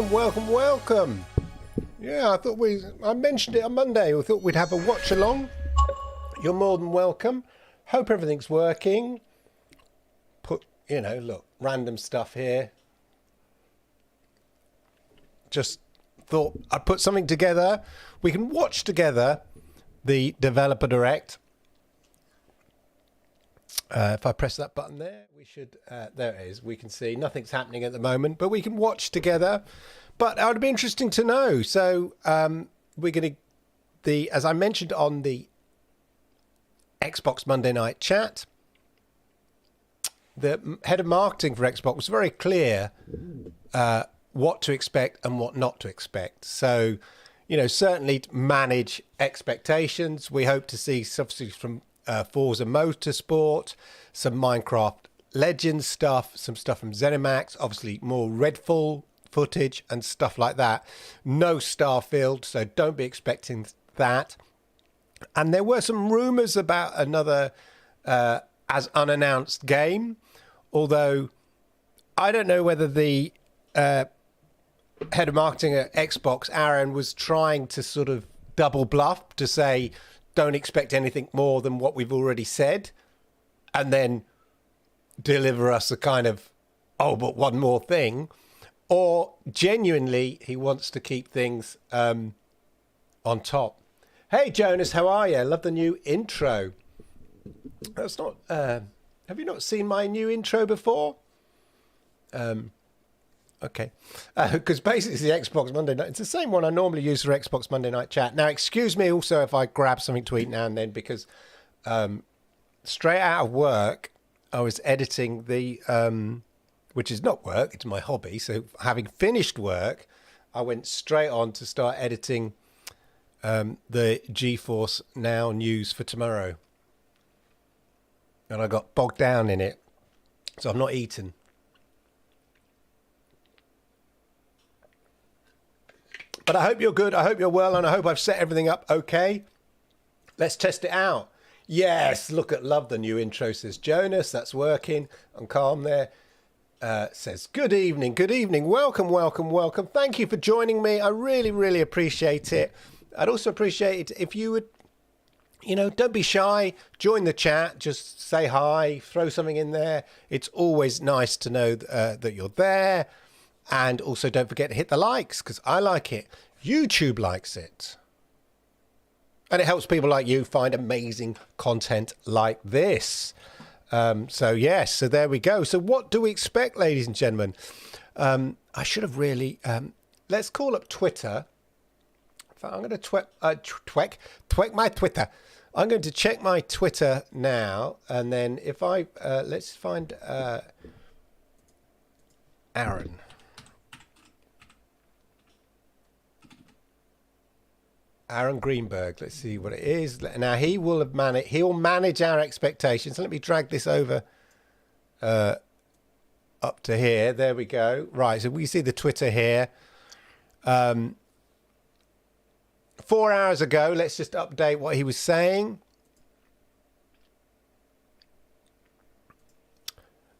welcome. Yeah, I mentioned it on Monday. We thought we'd have a watch along. You're more than welcome. Hope everything's working. Look, random stuff here. Just thought I'd put something together. We can watch together the Developer Direct. If I press that button there, we should, there it is. We can see nothing's happening at the moment, but we can watch together. But it would be interesting to know. So we're going to, as I mentioned on the Xbox Monday night chat, the head of marketing for Xbox was very clear what to expect and what not to expect. So, certainly manage expectations. We hope to see substitutes from Forza Motorsport, some Minecraft Legends stuff, some stuff from ZeniMax, obviously more Redfall footage and stuff like that. No Starfield, so don't be expecting that. And there were some rumours about another as unannounced game, although I don't know whether the head of marketing at Xbox, Aaron, was trying to sort of double bluff to say, don't expect anything more than what we've already said, and then deliver us a kind of, but one more thing. Or genuinely, he wants to keep things on top. Hey, Jonas, how are you? Love the new intro. That's not... have you not seen my new intro before? Okay. Because basically it's the Xbox Monday night. It's the same one I normally use for Xbox Monday night chat. Now, excuse me also if I grab something to eat now and then, because straight out of work, I was editing the... which is not work, it's my hobby. So having finished work, I went straight on to start editing the GeForce Now news for tomorrow. And I got bogged down in it. So I'm not eating. But I hope you're good. I hope you're well. And I hope I've set everything up okay. Let's test it out. Yes, love the new intro, says Jonas. That's working. I'm calm there. Says, good evening. Welcome. Thank you for joining me. I really, really appreciate it. I'd also appreciate it if you would, don't be shy. Join the chat. Just say hi. Throw something in there. It's always nice to know that you're there. And also don't forget to hit the likes, because I like it. YouTube likes it. And it helps people like you find amazing content like this. So there we go. So what do we expect, ladies and gentlemen? I should have really... let's call up Twitter. In fact, I'm going to tweak my Twitter. I'm going to check my Twitter now. And then if I... let's find Aaron. Aaron Greenberg. Let's see what it is. Now he will manage our expectations. Let me drag this over up to here. There we go. Right, so we see the Twitter here. 4 hours ago, let's just update what he was saying.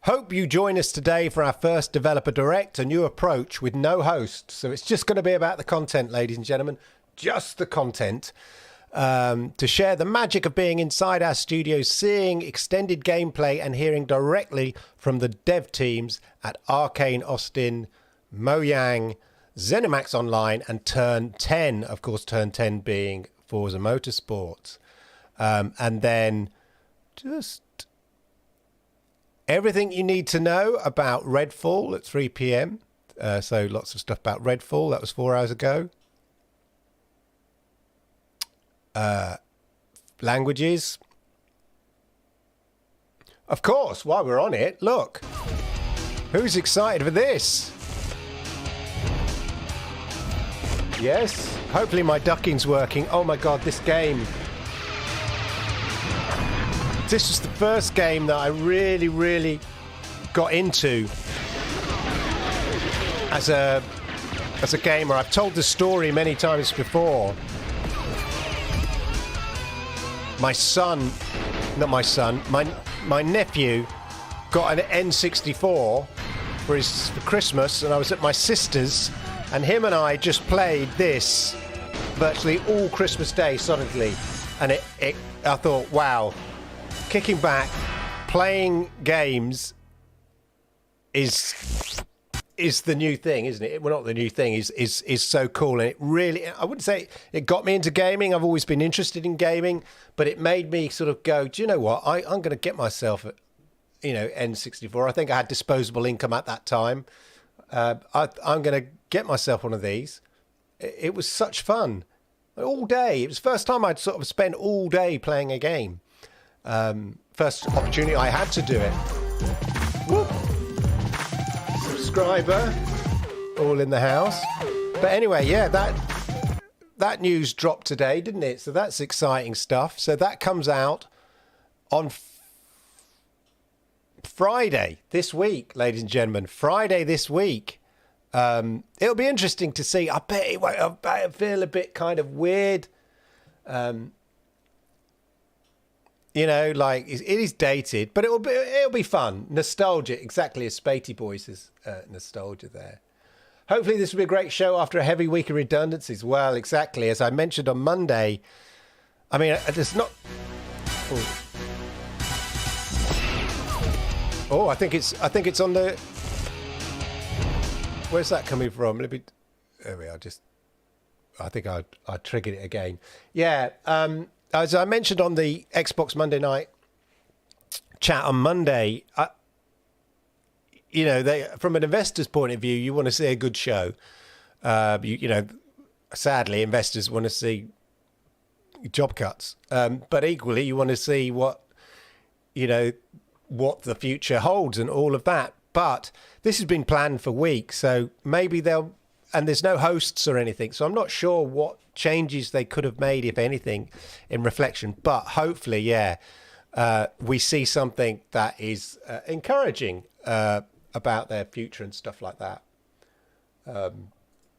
Hope you join us today for our first Developer Direct, a new approach with no host. So it's just going to be about the content, ladies and gentlemen. Just the content, to share the magic of being inside our studios, seeing extended gameplay and hearing directly from the dev teams at Arcane Austin, Mojang, ZeniMax Online, and Turn 10, of course, Turn 10 being Forza Motorsport. And then just everything you need to know about Redfall at 3 p.m. So lots of stuff about Redfall. That was 4 hours ago. Languages. Of course, while we're on it, look. Who's excited for this? Yes, hopefully my ducking's working. Oh my god, this game. This was the first game that I really, really got into as a gamer. I've told the story many times before. My nephew got an N64 for Christmas, and I was at my sister's And him and I just played this virtually all Christmas Day solidly. And I thought, wow, kicking back, playing games is the new thing, isn't it? Well, not the new thing, is so cool. And it really, I wouldn't say it got me into gaming. I've always been interested in gaming, but it made me sort of go, do you know what? I'm going to get myself, N64. I think I had disposable income at that time. I'm going to get myself one of these. It was such fun. All day. It was the first time I'd sort of spent all day playing a game. First opportunity I had to do it. Whoop. Subscriber, all in the house. But anyway, yeah, that news dropped today, didn't it? So that's exciting stuff. So that comes out on Friday this week, ladies and gentlemen. Friday this week. It'll be interesting to see. I bet it'll feel a bit kind of weird. Like it is dated, but it'll be fun, nostalgic, exactly as Spatey Boys' nostalgia there. Hopefully this will be a great show after a heavy week of redundancies. Well, exactly as I mentioned on Monday. I mean, there's not. Oh, I think it's on the. Where's that coming from? There we are. I think I triggered it again. Yeah. As I mentioned on the Xbox Monday night chat on Monday, from an investor's point of view, you want to see a good show. Sadly, investors want to see job cuts, but equally, you want to see what the future holds and all of that. But this has been planned for weeks, so maybe and there's no hosts or anything, so I'm not sure what changes they could have made, if anything, in reflection. But hopefully, we see something that is encouraging about their future and stuff like that.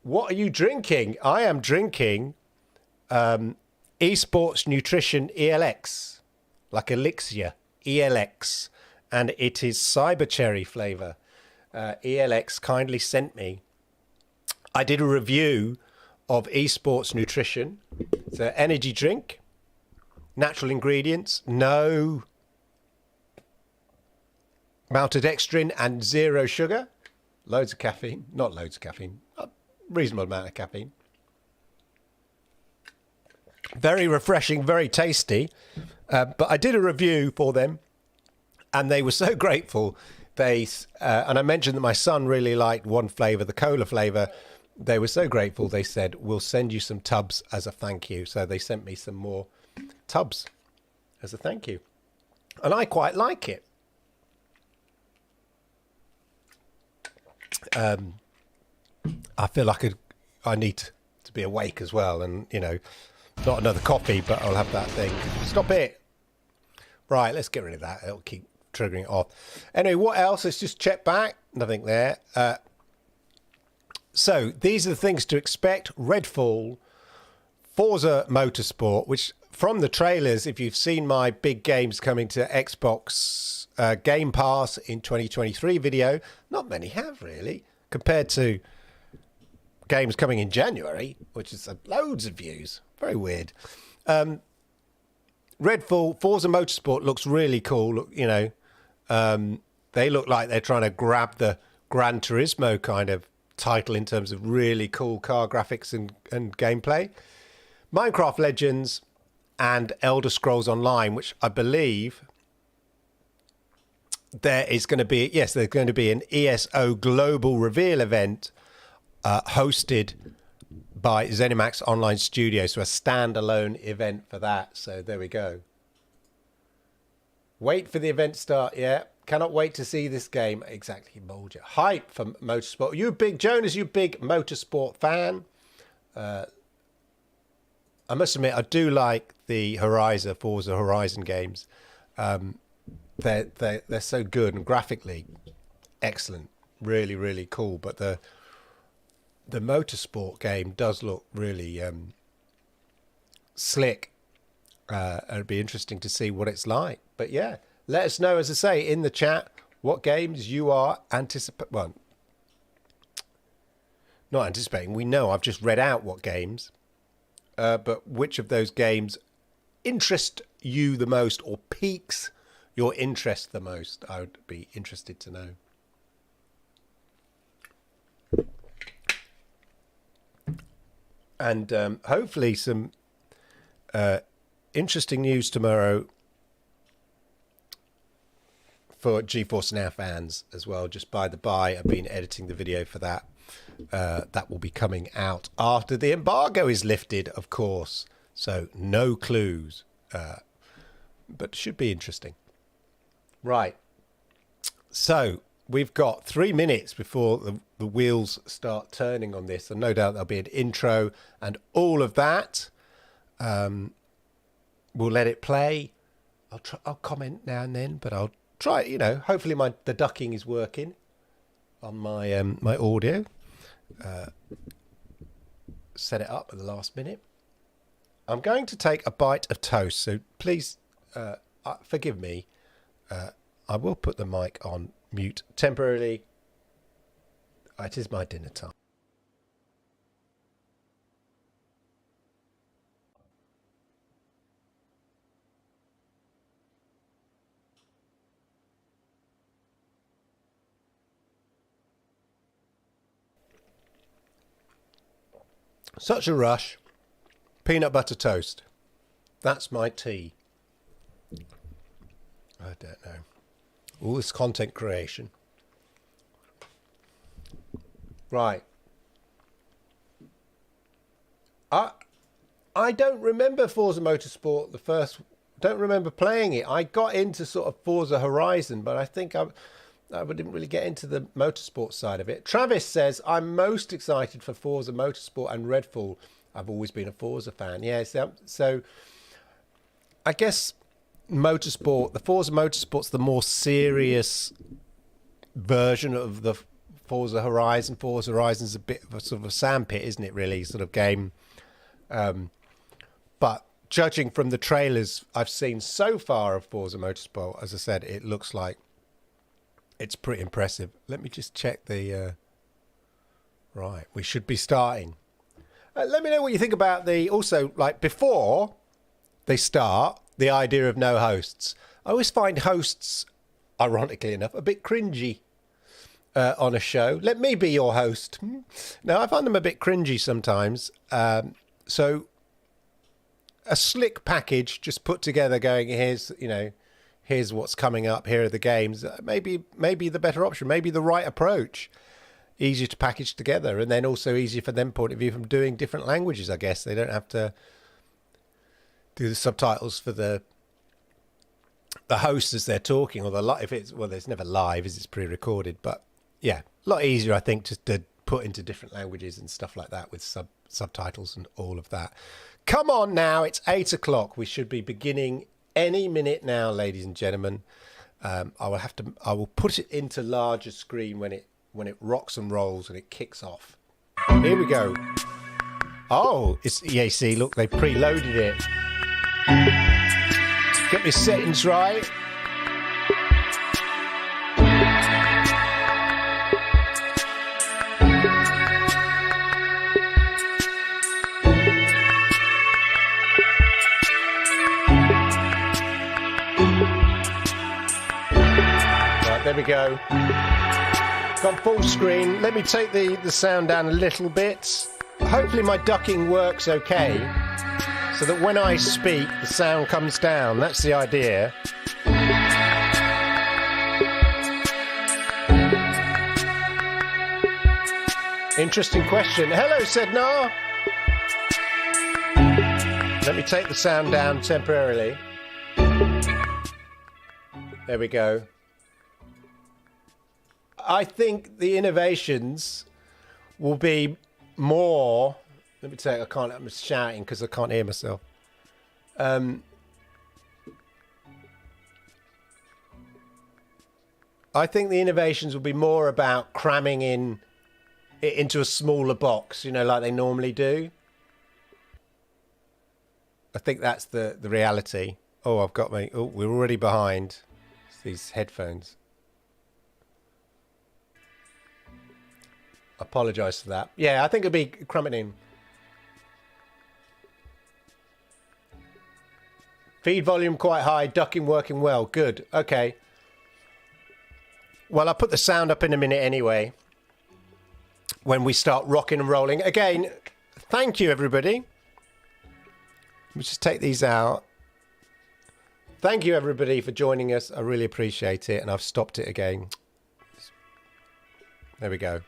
What are you drinking? I am drinking Esports Nutrition ELX, like Elixir ELX, and it is cyber cherry flavour. ELX kindly sent me. I did a review of Esports Nutrition. It's an energy drink, natural ingredients, no maltodextrin and zero sugar. Loads of caffeine, not loads of caffeine, a reasonable amount of caffeine. Very refreshing, very tasty. But I did a review for them and they were so grateful. And I mentioned that my son really liked one flavour, the cola flavour. They were so grateful. They said, we'll send you some tubs as a thank you. So they sent me some more tubs as a thank you. And I quite like it. I feel like I need to be awake as well. And, not another coffee, but I'll have that thing. Stop it. Right, let's get rid of that. It'll keep triggering it off. Anyway, what else? Let's just check back. Nothing there. So these are the things to expect. Redfall, Forza Motorsport, which from the trailers, if you've seen my big games coming to Xbox Game Pass in 2023 video, not many have really, compared to games coming in January, which is loads of views. Very weird. Redfall, Forza Motorsport looks really cool. They look like they're trying to grab the Gran Turismo kind of title in terms of really cool car graphics and gameplay. Minecraft Legends and Elder Scrolls Online, which I believe there's going to be an ESO global reveal event hosted by ZeniMax Online Studio, so a standalone event for that. So there we go. Wait for the event start. Yeah, cannot wait to see this game. Exactly, Molger. Hype for motorsport. You big motorsport fan? I must admit, I do like the Forza Horizon games. They're so good and graphically excellent, really, really cool. But the motorsport game does look really slick. It'd be interesting to see what it's like. But yeah, let us know, as I say, in the chat what games you are anticipating. Well, not anticipating, we know, I've just read out what games, but which of those games interest you the most or piques your interest the most? I would be interested to know. And hopefully some interesting news tomorrow for GeForce Now fans as well. Just by the by, I've been editing the video for that. That will be coming out after the embargo is lifted, of course. So no clues, but should be interesting. Right. So we've got 3 minutes before the wheels start turning on this, and no doubt there'll be an intro and all of that. We'll let it play. I'll comment now and then, but I'll try. You know, hopefully the ducking is working on my my audio. Set it up at the last minute. I'm going to take a bite of toast, so please forgive me. I will put the mic on mute temporarily. It is my dinner time. Such a rush. Peanut butter toast. That's my tea. I don't know. All this content creation. Right. I don't remember Forza Motorsport, the first. Don't remember playing it. I got into sort of Forza Horizon, but I think I didn't really get into the motorsport side of it. Travis says, I'm most excited for Forza Motorsport and Redfall. I've always been a Forza fan. Yeah, so I guess motorsport, the Forza Motorsport's the more serious version of the Forza Horizon. Forza Horizon's a bit of a sort of a sandpit, isn't it, really, sort of game. But judging from the trailers I've seen so far of Forza Motorsport, as I said, it looks like it's pretty impressive. Let me just check the... right, we should be starting. Let me know what you think about also, like, before they start, the idea of no hosts. I always find hosts, ironically enough, a bit cringy on a show. Let me be your host. No, I find them a bit cringy sometimes. So a slick package just put together going, here's what's coming up, here are the games. Maybe the better option, maybe the right approach. Easier to package together, and then also easier for them point of view from doing different languages, I guess. They don't have to do the subtitles for the host as they're talking, or it's never live as it's pre-recorded, but yeah, a lot easier, I think, just to put into different languages and stuff like that with subtitles and all of that. Come on now, it's 8 o'clock. We should be beginning any minute now, ladies and gentlemen. I will put it into larger screen when it rocks and rolls and it kicks off. Here we go. Oh, it's EAC. Look, they preloaded it. Get my settings right. Right, there we go. Got full screen. Let me take the sound down a little bit. Hopefully my ducking works okay, so that when I speak, the sound comes down. That's the idea. Interesting question. Hello, Sednar. Let me take the sound down temporarily. There we go. I think the innovations will be more... Let me tell you, I'm shouting because I can't hear myself. I think the innovations will be more about cramming it into a smaller box, like they normally do. I think that's the reality. Oh, we're already behind. It's these headphones. Apologise for that. Yeah, I think it'll be crumbing in. Feed volume quite high, ducking working well. Good. Okay. Well, I'll put the sound up in a minute anyway. When we start rocking and rolling. Again, thank you, everybody. Let me just take these out. Thank you, everybody, for joining us. I really appreciate it. And I've stopped it again. There we go.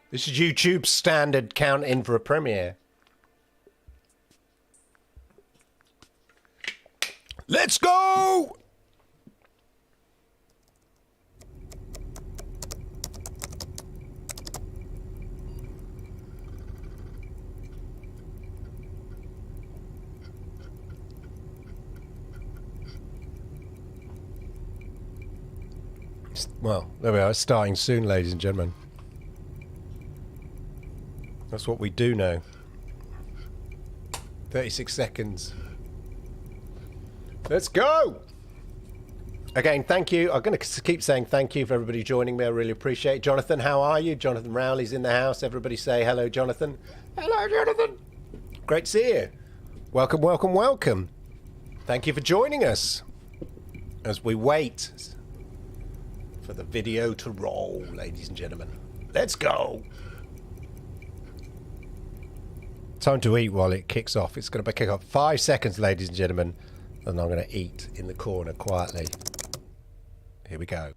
This is YouTube's standard count in for a premiere. Let's go! Well, there we are. It's starting soon, ladies and gentlemen. That's what we do know. 36 seconds. Let's go! Again, thank you. I'm going to keep saying thank you for everybody joining me. I really appreciate it. Jonathan, how are you? Jonathan Rowley's in the house. Everybody say hello, Jonathan. Hello, Jonathan. Great to see you. Welcome, welcome, welcome. Thank you for joining us as we wait for the video to roll, ladies and gentlemen. Let's go! Time to eat while it kicks off. It's going to kick off 5 seconds, ladies and gentlemen. And I'm going to eat in the corner quietly. Here we go.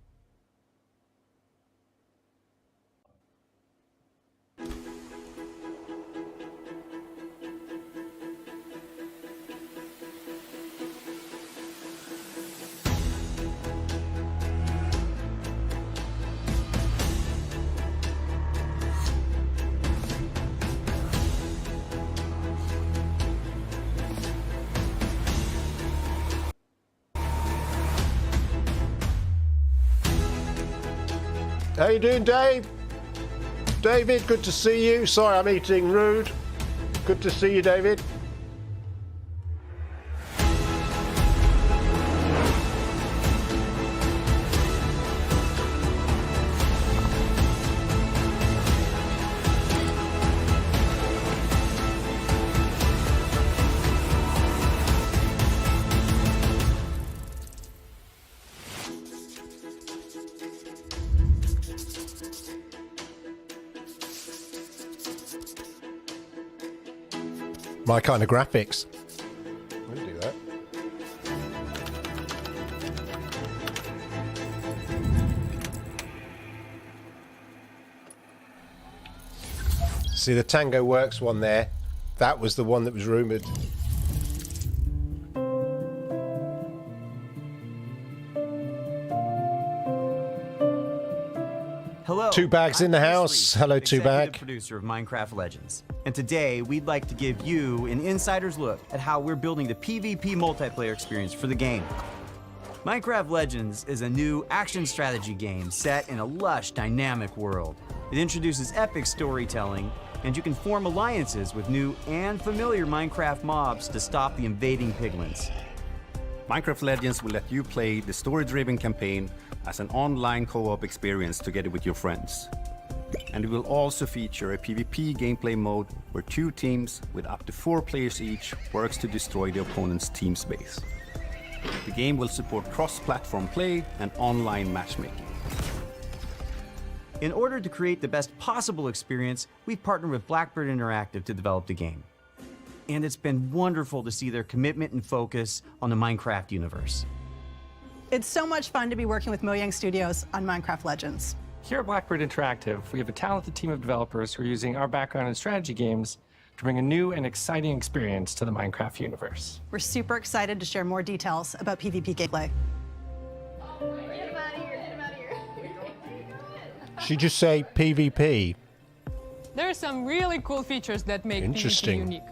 How you doing, Dave? David, good to see you. Sorry, I'm eating rude. Good to see you, David. My kind of graphics. We'll do that. See the Tango Works one there? That was the one that was rumoured. Hello. Two Bags in the house. Hello, Two Bag. Producer of Minecraft Legends. And today we'd like to give you an insider's look at how we're building the PvP multiplayer experience for the game. Minecraft Legends is a new action strategy game set in a lush, dynamic world. It introduces epic storytelling, and you can form alliances with new and familiar Minecraft mobs to stop the invading piglins. Minecraft Legends will let you play the story-driven campaign as an online co-op experience together with your friends. And it will also feature a PvP gameplay mode where 2 teams with up to 4 players each works to destroy the opponent's team space. The game will support cross-platform play and online matchmaking. In order to create the best possible experience, we've partnered with Blackbird Interactive to develop the game. And it's been wonderful to see their commitment and focus on the Minecraft universe. It's so much fun to be working with Mojang Studios on Minecraft Legends. Here at Blackbird Interactive, we have a talented team of developers who are using our background in strategy games to bring a new and exciting experience to the Minecraft universe. We're super excited to share more details about PvP gameplay. She just say PvP. There are some really cool features that make PvP unique.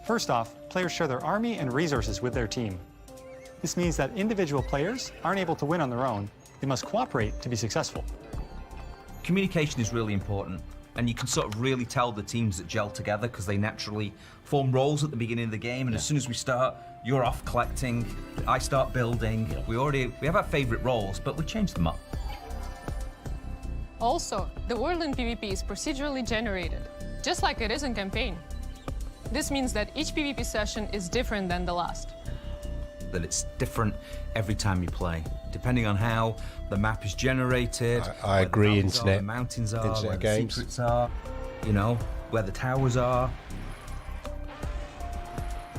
First off, players share their army and resources with their team. This means that individual players aren't able to win on their own. They must cooperate to be successful. Communication is really important. And you can sort of really tell the teams that gel together because they naturally form roles at the beginning of the game. And as soon as we start, you're off collecting, I start building. We have our favorite roles, but we change them up. Also, the world in PvP is procedurally generated, just like it is in campaign. This means that each PvP session is different than the last. That it's different every time you play, depending on how the map is generated. I agree, internet. The mountains are, internet where games. the secrets are, you know, where the towers are.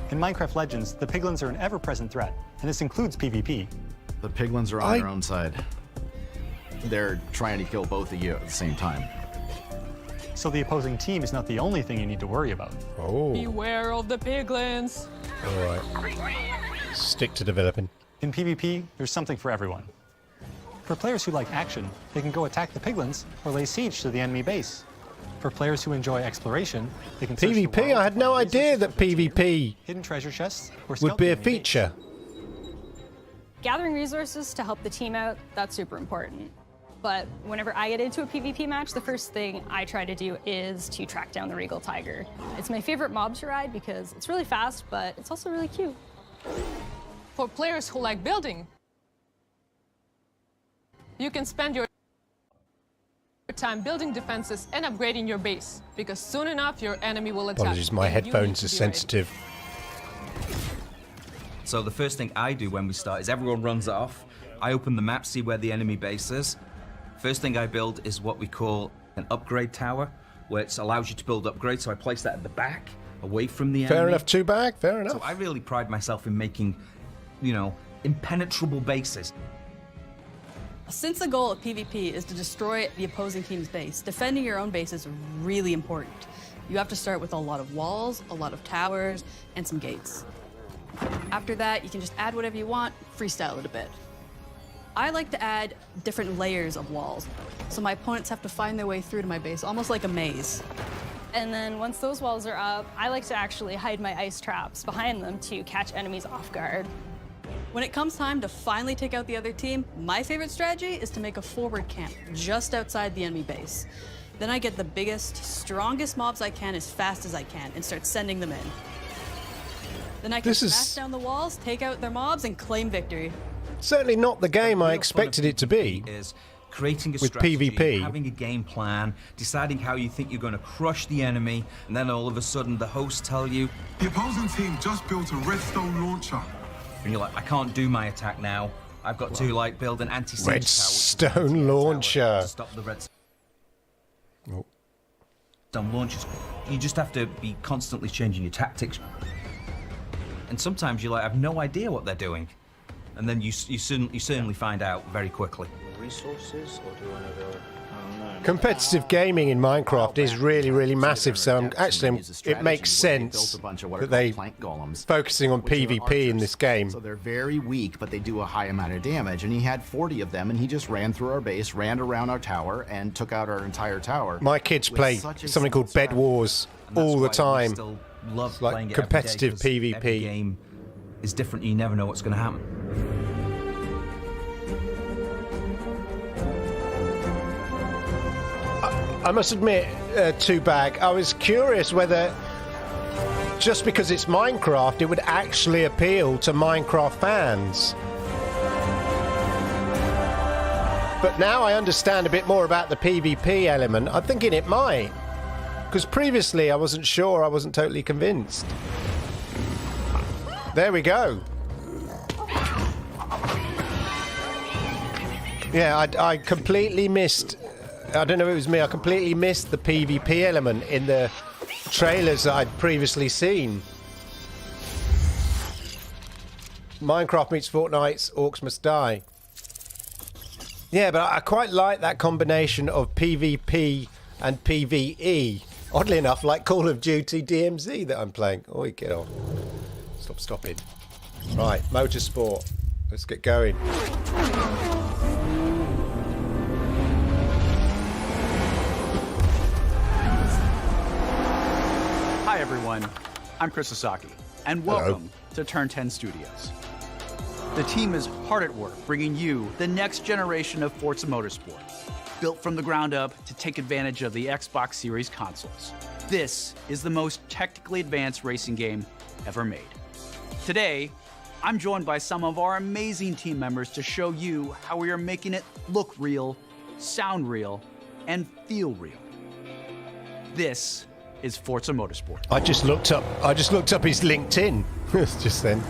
In Minecraft Legends, the piglins are an ever-present threat, and this includes PvP. The piglins are on their own side. They're trying to kill both of you at the same time. So the opposing team is not the only thing you need to worry about. Oh. Beware of the piglins. All right. Stick to developing. In PvP, there's something for everyone. For players who like action, they can go attack the piglins or lay siege to the enemy base. For players who enjoy exploration, they can search the PvP? world I had no for idea that resources for PvP hidden treasure chests or would be a stealth enemy base. feature. Gathering resources to help the team out, that's super important. But whenever I get into a PvP match, the first thing I try to do is to track down the Regal Tiger. It's my favorite mob to ride because it's really fast, but it's also really cute. For players who like building, you can spend your time building defenses and upgrading your base, because soon enough your enemy will attack. Apologies, my and you headphones need are to be ready. sensitive. So the first thing I do when we start is everyone runs off. I open the map, see where the enemy base is. First thing I build is what we call an upgrade tower, where it allows you to build upgrades. So I place that at the back, away from the enemy. Fair enough, two bag, fair enough. So I really pride myself in making, you know, impenetrable bases. Since the goal of PvP is to destroy the opposing team's base, defending your own base is really important. You have to start with a lot of walls, a lot of towers, and some gates. After that, you can just add whatever you want, freestyle it a bit. I like to add different layers of walls, so my opponents have to find their way through to my base, almost like a maze. And then once those walls are up, I like to actually hide my ice traps behind them to catch enemies off guard. When it comes time to finally take out the other team, my favorite strategy is to make a forward camp just outside the enemy base. Then I get the biggest, strongest mobs I can as fast as I can and start sending them in. Then I can smash down the walls, take out their mobs, and claim victory. Certainly not the game I expected it to be. Is creating a with strategy, PvP. having a game plan, deciding how you think you're going to crush the enemy, and then all of a sudden the hosts tell you, the opposing team just built a redstone launcher. and you're like, I can't do my attack now. I've got to like build an anti-siege tower, Redstone launcher. to stop the redstone launchers. You just have to be constantly changing your tactics. And sometimes you like have no idea what they're doing, and then you certainly find out very quickly. Resources, or do you want to go? Competitive gaming in Minecraft is really, really massive, so it makes sense that they focusing on PvP in this game. So they're very weak, but they do a high amount of damage. And he had 40 of them, and he just ran through our base, ran around our tower, and took out our entire tower. My kids play something called Bed Wars all the time. Love It's like playing it competitive every day, 'cause every PvP. game is different. You never know what's going to happen. I must admit, Two-Bag, I was curious whether just because it's Minecraft, it would actually appeal to Minecraft fans. But now I understand a bit more about the PvP element. I'm thinking it might. Because previously I wasn't sure, I wasn't totally convinced. There we go. Yeah, I completely missed... I don't know if it was me, I completely missed the PvP element in the trailers that I'd previously seen. Minecraft meets Fortnite's Orcs Must Die. Yeah, but I quite like that combination of PvP and PvE. Oddly enough, like Call of Duty DMZ that I'm playing. Oh, get on. Stop stopping. Right, Motorsport. Let's get going. Hi everyone, I'm Chris Sasaki, and welcome to Turn 10 Studios. The team is hard at work bringing you the next generation of Forza Motorsport. built from the ground up to take advantage of the Xbox Series consoles. This is the most technically advanced racing game ever made. Today, I'm joined by some of our amazing team members to show you how we are making it look real, sound real, and feel real. This is Forza Motorsport. I just looked up his LinkedIn just then.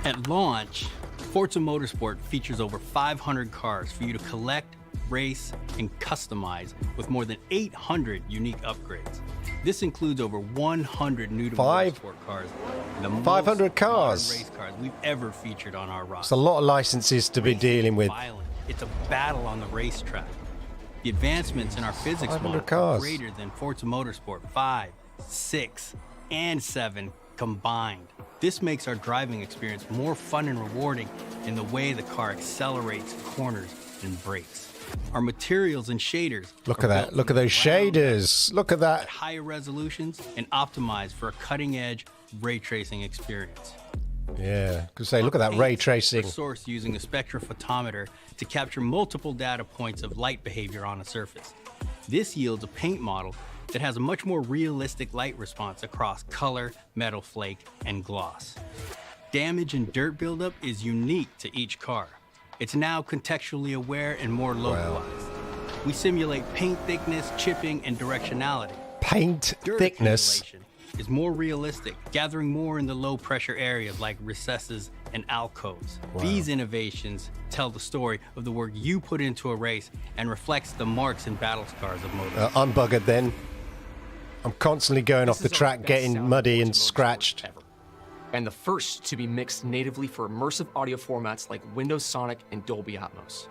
At launch, Forza Motorsport features over 500 cars for you to collect, race, and customize with more than 800 unique upgrades. This includes over 100 new to motorsport cars. The 500 cars. race cars we've ever featured on our roster. It's a lot of licenses to be dealing with. Violent. It's a battle on the racetrack. The advancements in our physics 500 model are cars. greater than Forza Motorsport 5, 6, and 7 combined. This makes our driving experience more fun and rewarding in the way the car accelerates, corners, and brakes. Our materials and shaders Look at that. Look at those shaders. Look at that. at higher resolutions and optimized for a cutting-edge ray tracing experience. Yeah, could say, look at that ray Paints tracing. are sourced using a spectrophotometer to capture multiple data points of light behavior on a surface. This yields a paint model that has a much more realistic light response across color, metal flake, and gloss. Damage and dirt buildup is unique to each car. It's now contextually aware and more localized. We simulate paint thickness, chipping, and directionality. Paint Dirt thickness. accumulation is more realistic, gathering more in the low pressure areas like recesses and alcoves. Wow. These innovations tell the story of the work you put into a race and reflects the marks and battle scars of motorsport. I'm buggered then. I'm constantly going off the track, getting muddy and scratched. And the first to be mixed natively for immersive audio formats like Windows Sonic and Dolby Atmos.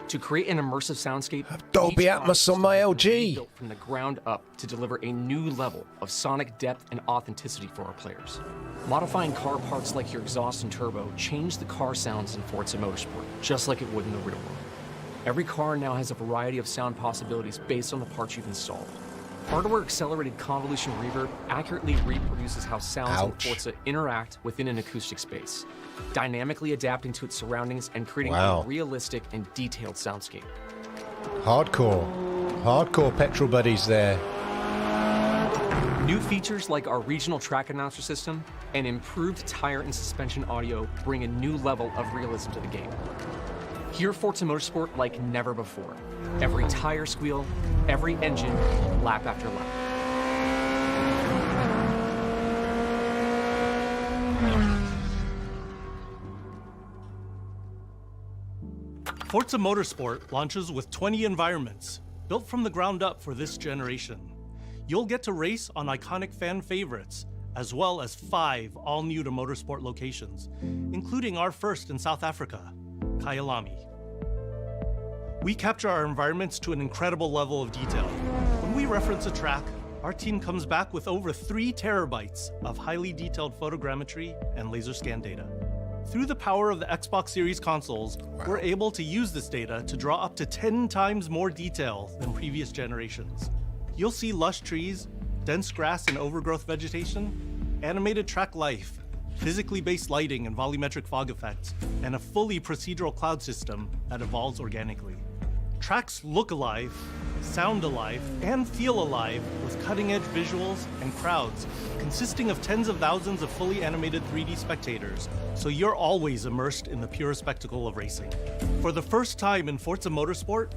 To create an immersive soundscape, Dolby each Atmos process on my has been LG. rebuilt from the ground up to deliver a new level of sonic depth and authenticity for our players. Modifying car parts like your exhaust and turbo change the car sounds in Forza Motorsport, just like it would in the real world. Every car now has a variety of sound possibilities based on the parts you've installed. Hardware-accelerated convolution reverb accurately reproduces how sounds in Forza interact within an acoustic space, dynamically adapting to its surroundings and creating Wow. a realistic and detailed soundscape. Hardcore petrol buddies there. New features like our regional track announcer system and improved tire and suspension audio bring a new level of realism to the game. Hear Forza Motorsport like never before. Every tire squeal, every engine, lap after lap. Forza Motorsport launches with 20 environments, built from the ground up for this generation. You'll get to race on iconic fan favorites, as well as 5 all-new to motorsport locations, including our first in South Africa, Kyalami. We capture our environments to an incredible level of detail. When we reference a track, our team comes back with over 3 terabytes of highly detailed photogrammetry and laser scan data. Through the power of the Xbox Series consoles, we're able to use this data to draw up to 10 times more detail than previous generations. You'll see lush trees, dense grass and overgrowth vegetation, animated track life, physically based lighting and volumetric fog effects, and a fully procedural cloud system that evolves organically. Tracks look alive, sound alive, and feel alive with cutting-edge visuals and crowds consisting of tens of thousands of fully animated 3D spectators, so you're always immersed in the pure spectacle of racing. For the first time in Forza Motorsport,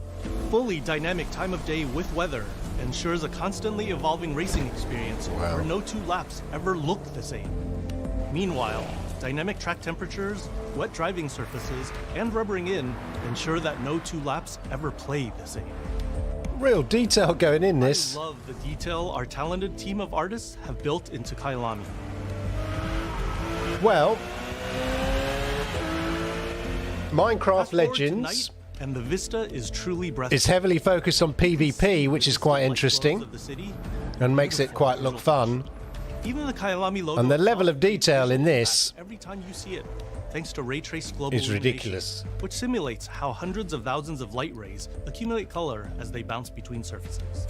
fully dynamic time of day with weather ensures a constantly evolving racing experience where no 2 laps ever look the same. Meanwhile, dynamic track temperatures, wet driving surfaces, and rubbering in ensure that no 2 laps ever play the same. Real detail going in this. I love the detail our talented team of artists have built into Kyalami. Well, Minecraft Fast forward to Legends night, and the vista is truly breathtaking. is heavily focused on PvP, which is quite interesting and makes it quite look fun. Even the Kyalami logo And the level of detail in this every time you see it, thanks to ray traced global is illumination, ridiculous. which simulates how hundreds of thousands of light rays accumulate color as they bounce between surfaces.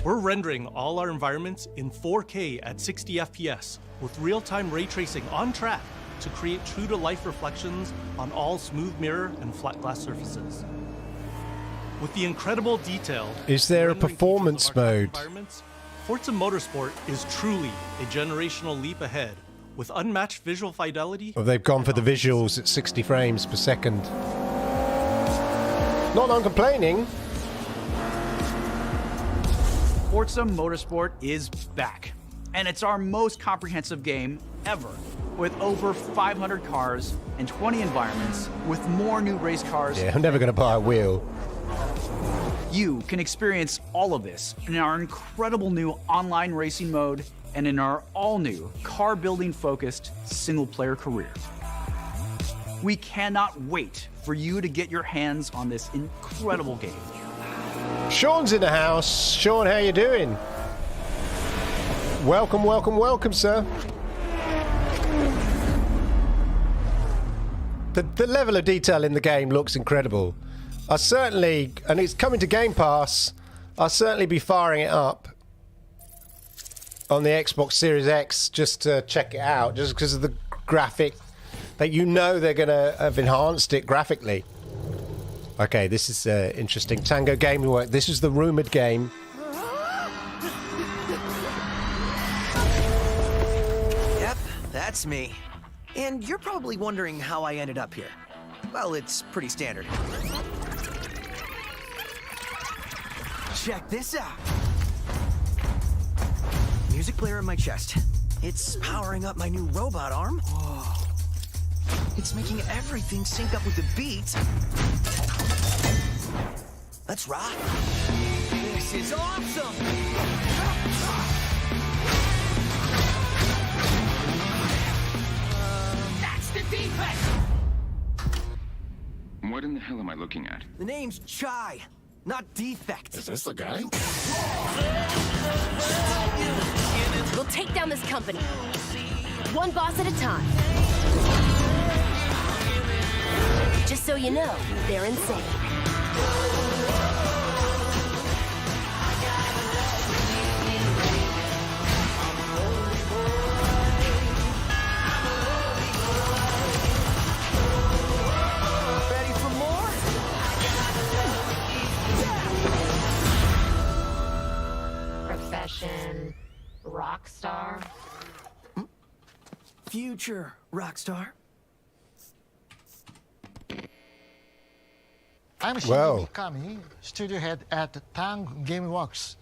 We're rendering all our environments in 4K at 60 FPS with real-time ray tracing on track to create true-to-life reflections on all smooth mirror and flat glass surfaces. With the incredible detail, is there a performance mode? Forza Motorsport is truly a generational leap ahead with unmatched visual fidelity. Or they've gone for the visuals at 60 frames per second. Not that I'm complaining. Forza Motorsport is back, and it's our most comprehensive game ever, with over 500 cars and 20 environments, with more new race cars. Yeah, I'm never going to buy a wheel. You can experience all of this in our incredible new online racing mode and in our all-new car-building focused single-player career. We cannot wait for you to get your hands on this incredible game. Sean's in the house. Sean, how you doing? Welcome, welcome, welcome, sir. The level of detail in the game looks incredible. I certainly, and it's coming to Game Pass, I'll certainly be firing it up on the Xbox Series X just to check it out, just because of the graphic, that you know they're going to have enhanced it graphically. Okay, this is interesting. Tango Gaming Work. This is the rumored game. Yep, that's me. And you're probably wondering how I ended up here. Well, it's pretty standard. Check this out. Music player in my chest. It's powering up my new robot arm. Whoa. It's making everything sync up with the beat. Let's rock. This is awesome. That's the defect. What in the hell am I looking at? The name's Chai, not Defect. Is this the guy? We'll take down this company, one boss at a time. Just so you know, they're insane. Ready for more? Profession, rock star. Future rock star. I'm Shinji Mikami, studio head at Tango Gameworks.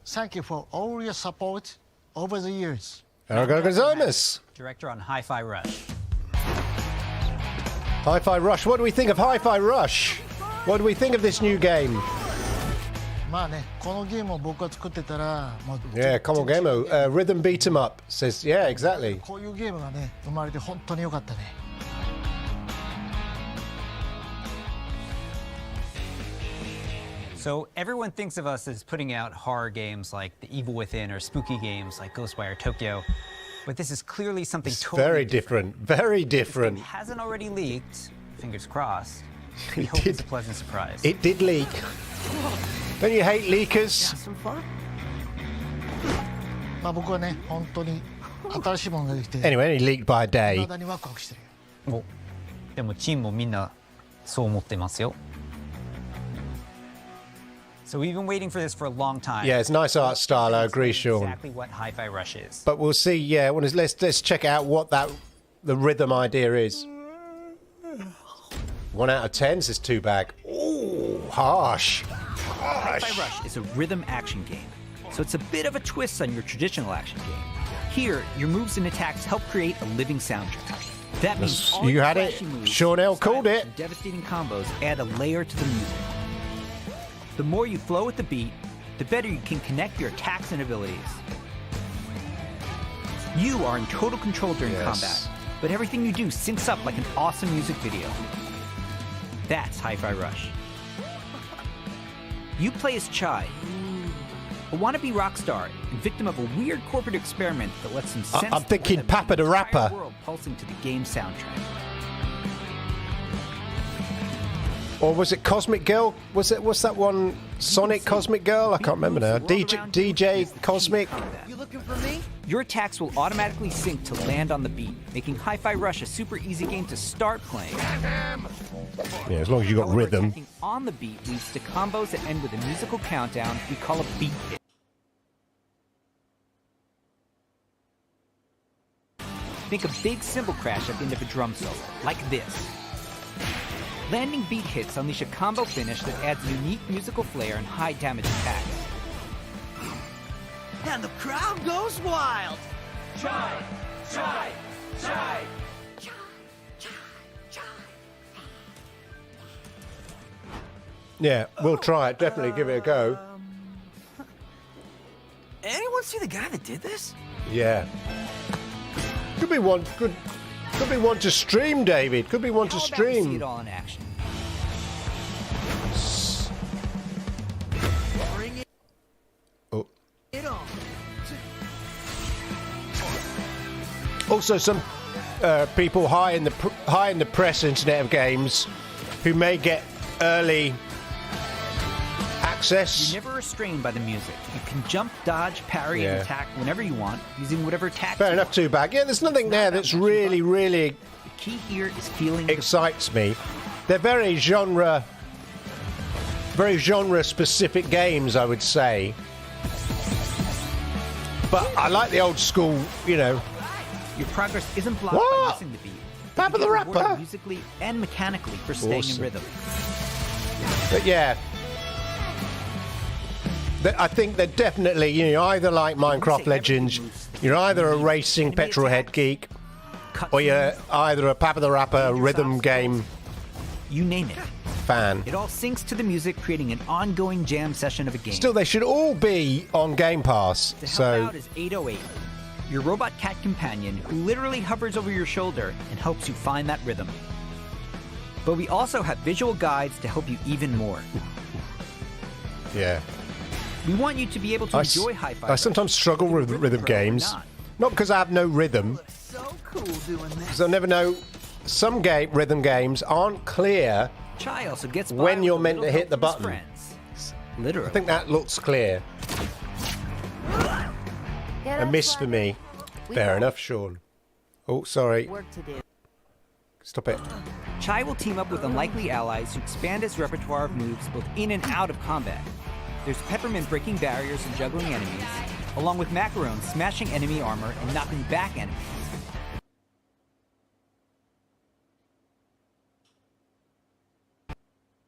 Thank you for all your support over the years. Director on Hi-Fi Rush. Hi-Fi Rush. What do we think of Hi-Fi Rush? What do we think of this new game? Yeah, Komo Game, rhythm beat 'em up. Says, yeah, exactly. So everyone thinks of us as putting out horror games like The Evil Within or spooky games like Ghostwire Tokyo, but this is clearly something totally very different. Very different. If it hasn't already leaked, fingers crossed. We hope it's a pleasant surprise. It did leak. Don't you hate leakers? Some fun. Anyway, it leaked by a day. でもチームもみんなそう思ってますよ。So we've been waiting for this for a long time. Yeah, it's nice art style. I agree, Sean. Exactly what Hi-Fi Rush is. But we'll see. Yeah, let's check out what the rhythm idea is. 1 out of 10 says 2 bag. Ooh, harsh. Hi-Fi Rush is a rhythm action game, so it's a bit of a twist on your traditional action game. Here, your moves and attacks help create a living soundtrack. That means all you your had it. flashy moves, Sean L called it. and devastating combos add a layer to the music. The more you flow with the beat, the better you can connect your attacks and abilities. You are in total control during combat, but everything you do syncs up like an awesome music video. That's Hi-Fi Rush. You play as Chai, a wannabe rock star and victim of a weird corporate experiment that lets him sense I'm thinking Papa the Rapper. world pulsing to the game soundtrack. Or was it Cosmic Girl? What's that one? Sonic Cosmic Girl? I can't remember now. DJ Cosmic? You looking for me? Your attacks will automatically sync to land on the beat, making Hi-Fi Rush a super easy game to start playing. Yeah, as long as you got rhythm. Attacking on the beat leads to combos that end with a musical countdown we call a beat hit. Think a big cymbal crash at the end of a drum solo, like this. Landing beat hits unleash a combo finish that adds unique musical flair and high damage attacks. And the crowd goes wild. Chai! Chai! Chai! Yeah, we'll try it. Definitely give it a go. Anyone see the guy that did this? Yeah. Could be one. Could be one to stream, David. Could be one to stream. See it all in action. Bring Oh. it on. Also, some people high in the press internet of games who may get early access. You're never restrained by the music. You can jump, dodge, parry, and attack whenever you want, using whatever attack. Fair enough, too bag. Yeah, there's nothing there that's really the key here is feeling excites me. They're very genre specific games, I would say. But I like the old school, you know. Your progress isn't blocked by missing the beat. Papa the Rapper! Musically and mechanically for staying in rhythm. But yeah. I think they're definitely, you know, either like Minecraft Legends, you're either a racing petrolhead geek, or you're either a Papa the Rapper rhythm game, you name it, fan. It all syncs to the music, creating an ongoing jam session of a game. Still, they should all be on Game Pass. To help So out is 808, your robot cat companion who literally hovers over your shoulder and helps you find that rhythm. But we also have visual guides to help you even more. yeah. We want you to be able to enjoy Hi-Fi. I sometimes struggle with rhythm games, not because I have no rhythm, So cool doing this. because I never know. Some rhythm games aren't clear Chai also gets when you're meant to hit the button. Literally. I think that looks clear. A miss for me. Fair enough, Sean. Oh, sorry. Work to do. Stop it. Chai will team up with unlikely allies to expand his repertoire of moves both in and out of combat. There's Peppermint breaking barriers and juggling enemies, along with Macaron smashing enemy armor and knocking back enemies.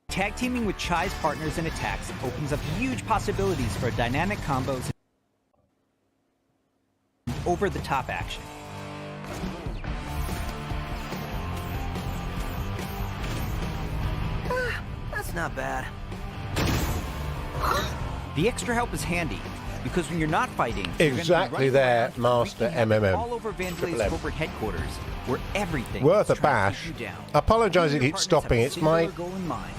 Tag teaming with Chai's partners and attacks opens up huge possibilities for dynamic combos and over-the-top action. That's not bad. The extra help is handy, because when you're not fighting, you're Exactly there, Master MMM. all over Vandellay's corporate headquarters, where everything Worth is a trying to bash. keep you down. I apologise it Your keeps partners have stopping. a It's my singular goal in mind.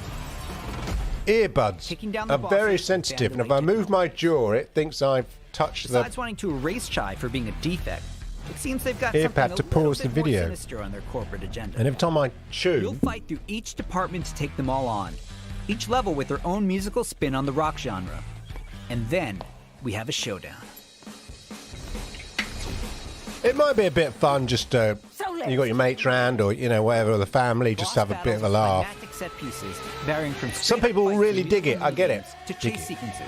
earbuds down the are very bosses sensitive, and if Vandalay I move my jaw, it thinks I've touched the Besides wanting to erase Chai for being a defect, it seems they've got earpad something to a little pause the bit more video. sinister on their corporate agenda. And every time I You'll chew, fight through each department to take them all on, each level with their own musical spin on the rock genre. And then we have a showdown. it might be a bit fun just to, you got your mates round or, you know, whatever, the family, just have a bit of a laugh. Climactic set pieces, varying from Some people really dig it, I get it. to Dig chase it. sequences.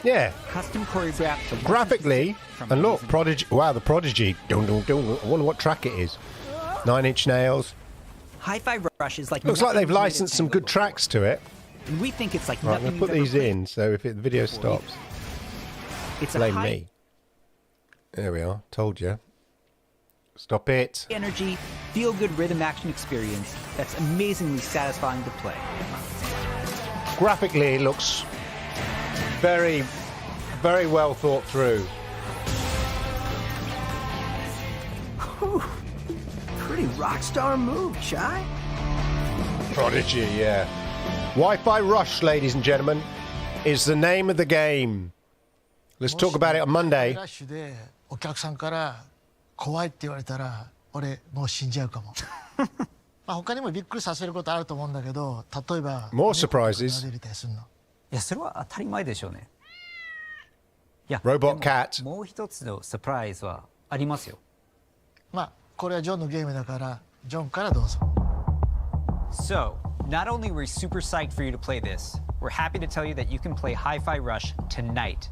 Yeah. Custom choreographed to Graphically, and look, Prodigy, wow, the Prodigy, dun, dun, dun, I wonder what track it is. 9 Inch Nails. Hi-Fi Rush is like Looks like nothing they've we've made licensed at some good Tango tracks to it. before. And we think it's like Right, I'm nothing going to put you've these ever in, so if the video stops, It's a blame high me. There we are, told you. Stop it. energy, feel-good rhythm action experience that's amazingly satisfying to play. Graphically, it looks very, very well thought through. Whew. Pretty rock star move, Chai. Prodigy, yeah. Wi-Fi Rush, ladies and gentlemen, is the name of the game. Let's talk about it on Monday. ラッシュでお客さんから怖いって言われたら俺もう死んじゃうかも。まあ他にもびっくりさせることあると思うんだけど、例えば More surprises. 猫が撫でれたりするの。いや、それは当たり前でしょうね。いや、 Robot Cat。 もう一つのサプライズはありますよ。まあこれはジョンのゲームだからジョンからどうぞ。 So, not only were we super psyched for you to play this, we're happy to tell you that you can play Hi-Fi Rush tonight.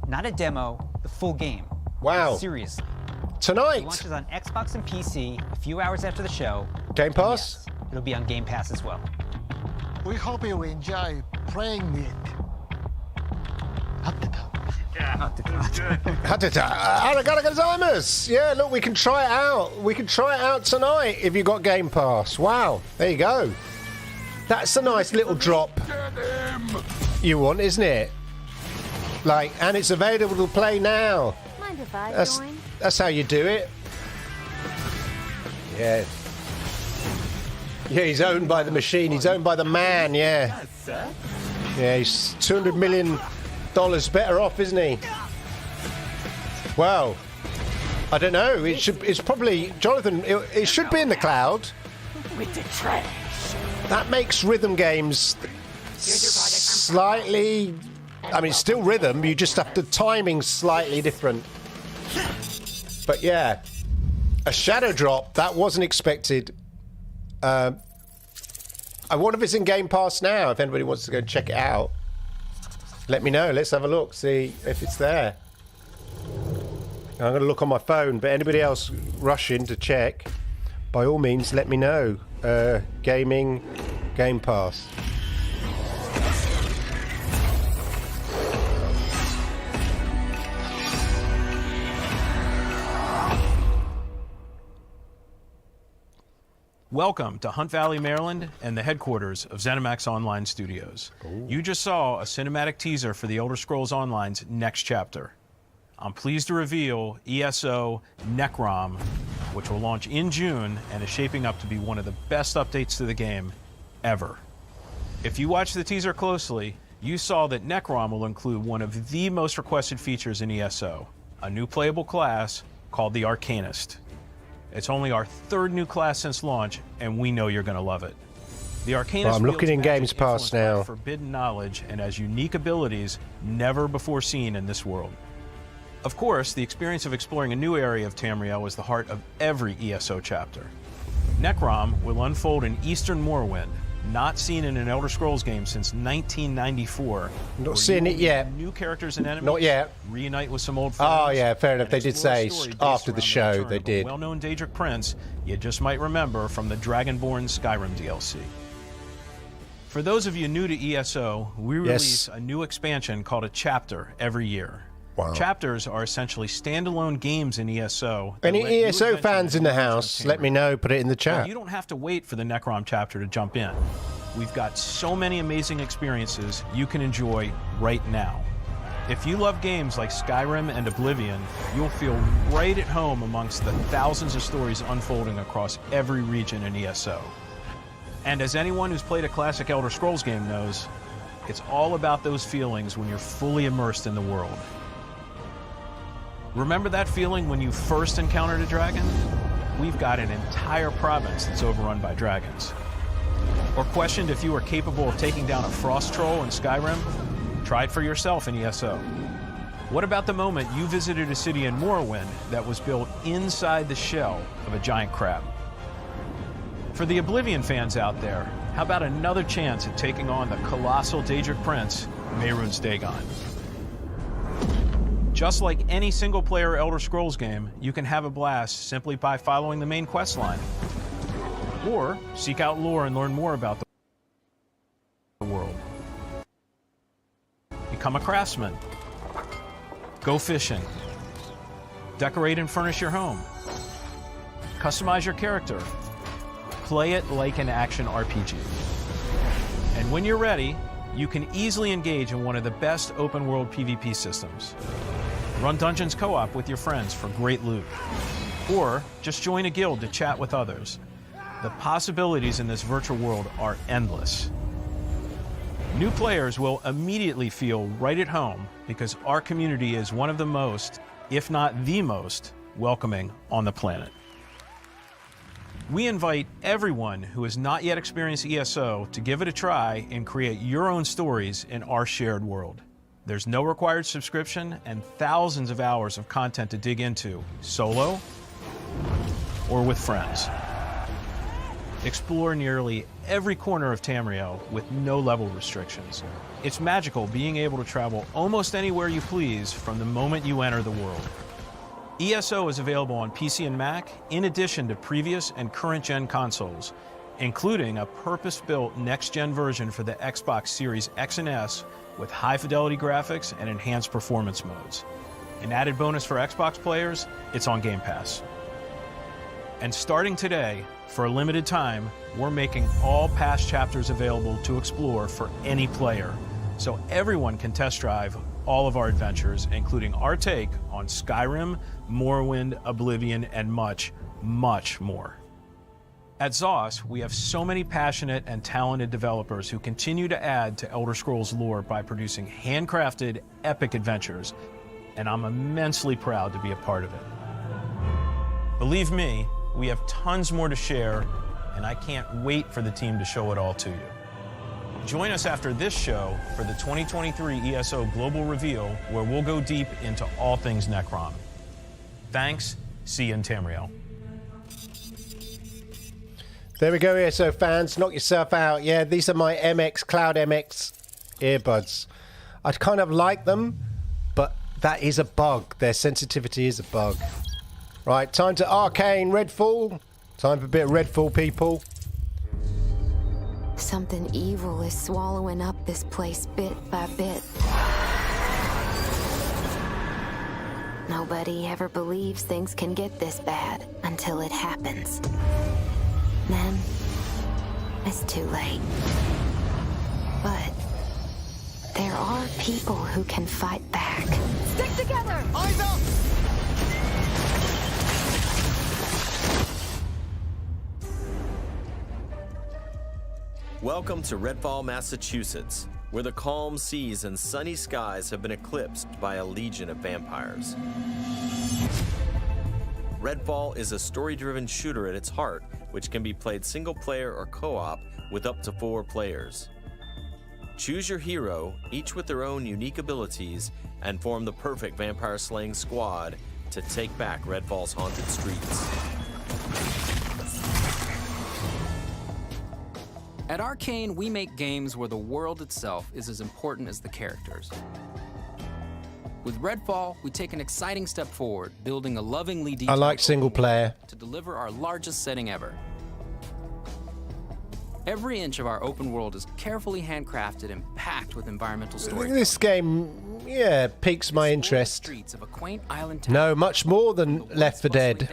Not a demo, the full game. Wow. Seriously. Tonight. It launches on Xbox and PC a few hours after the show. Game Pass? Yes, it'll be on Game Pass as well. We hope you enjoy playing it. 合ってた。ありがとうございます。Yeah, look, we can try it out. We can try it out tonight if you've got Game Pass. Wow, there you go. That's a nice little drop you want, isn't it? Like, and it's available to play now. Mind if I join? That's how you do it. Yeah. Yeah, he's owned by the machine. He's owned by the man, yeah. Yeah, he's $200 million better off, isn't he? Well, I don't know. It's probably, Jonathan, it should be in the cloud. With the trash. That makes rhythm games slightly, I mean, it's still rhythm, you just have the timing slightly different. But yeah, a shadow drop, that wasn't expected. I wonder if it's in Game Pass now, if anybody wants to go check it out. Let me know, let's have a look, see if it's there. I'm going to look on my phone, but anybody else rushing to check, by all means, let me know. Gaming, Game Pass. Welcome to Hunt Valley, Maryland, and the headquarters of ZeniMax Online Studios. You just saw a cinematic teaser for the Elder Scrolls Online's next chapter. I'm pleased to reveal ESO Necrom, which will launch in June and is shaping up to be one of the best updates to the game ever. If you watched the teaser closely, you saw that Necrom will include one of the most requested features in ESO, a new playable class called the Arcanist. It's only our third new class since launch, and we know you're going to love it. The Arcanist I'm looking in wields Games magic Pass influenced by now. forbidden knowledge and has unique abilities never before seen in this world. Of course, the experience of exploring a new area of Tamriel is the heart of every ESO chapter. Necrom will unfold in Eastern Morrowind, not seen in an Elder Scrolls game since 1994. Not seeing it yet. New characters and enemies. Not yet. Reunite with some old friends. Oh yeah, fair enough. They did explore a say story based after the around show return they of a did. well-known Daedric prince you just might remember from the Dragonborn Skyrim DLC. For those of you new to ESO, we release a new expansion called a chapter every year. Wow. Chapters are essentially standalone games in ESO. that Any let you ESO adventure fans in the the world of house, let me know, put it in the Now, chat. you don't have to wait for the Necrom chapter to jump in. We've got so many amazing experiences you can enjoy right now. If you love games like Skyrim and Oblivion, you'll feel right at home amongst the thousands of stories unfolding across every region in ESO. And as anyone who's played a classic Elder Scrolls game knows, it's all about those feelings when you're fully immersed in the world. Remember that feeling when you first encountered a dragon? We've got an entire province that's overrun by dragons. Or questioned if you were capable of taking down a frost troll in Skyrim? Try it for yourself in ESO. What about the moment you visited a city in Morrowind that was built inside the shell of a giant crab? For the Oblivion fans out there, how about another chance at taking on the colossal Daedric prince, Mehrunes Dagon? Just like any single-player Elder Scrolls game, you can have a blast simply by following the main quest line. Or seek out lore and learn more about the world. Become a craftsman. Go fishing. Decorate and furnish your home. Customize your character. Play it like an action RPG. And when you're ready, you can easily engage in one of the best open-world PvP systems. Run dungeons co-op with your friends for great loot. Or just join a guild to chat with others. The possibilities in this virtual world are endless. New players will immediately feel right at home because our community is one of the most, if not the most, welcoming on the planet. We invite everyone who has not yet experienced ESO to give it a try and create your own stories in our shared world. There's no required subscription and thousands of hours of content to dig into, solo or with friends. Explore nearly every corner of Tamriel with no level restrictions. It's magical being able to travel almost anywhere you please from the moment you enter the world. ESO is available on PC and Mac, in addition to previous and current-gen consoles, including a purpose-built next-gen version for the Xbox Series X and S with high-fidelity graphics and enhanced performance modes. An added bonus for Xbox players, it's on Game Pass. And starting today, for a limited time, we're making all past chapters available to explore for any player, so everyone can test drive all of our adventures, including our take on Skyrim, Morrowind, Oblivion, and much, much more. At ZOS, we have so many passionate and talented developers who continue to add to Elder Scrolls lore by producing handcrafted, epic adventures, and I'm immensely proud to be a part of it. Believe me, we have tons more to share, and I can't wait for the team to show it all to you. Join us after this show for the 2023 ESO Global Reveal, where we'll go deep into all things Necrom. Thanks. See you in Tamriel. There we go, ESO fans. Knock yourself out. Yeah, these are my MX, Cloud MX earbuds. I kind of like them, but that is a bug. Their sensitivity is a bug. Right, time to Arcane Redfall. Time for a bit of Redfall, people. Something evil is swallowing up this place bit by bit. Nobody ever believes things can get this bad until it happens. Then, it's too late. But there are people who can fight back. Stick together! Eyes up! Welcome to Redfall, Massachusetts, where the calm seas and sunny skies have been eclipsed by a legion of vampires. Redfall is a story-driven shooter at its heart, which can be played single-player or co-op with up to 4 players. Choose your hero, each with their own unique abilities, and form the perfect vampire-slaying squad to take back Redfall's haunted streets. At Arcane, we make games where the world itself is as important as the characters. With Redfall, we take an exciting step forward, building a lovingly detailed I like single player. to deliver our largest setting ever. Every inch of our open world is carefully handcrafted and packed with environmental stories. This game, yeah, piques my interest. Streets of a quaint island town, No, much more than Left 4 Dead.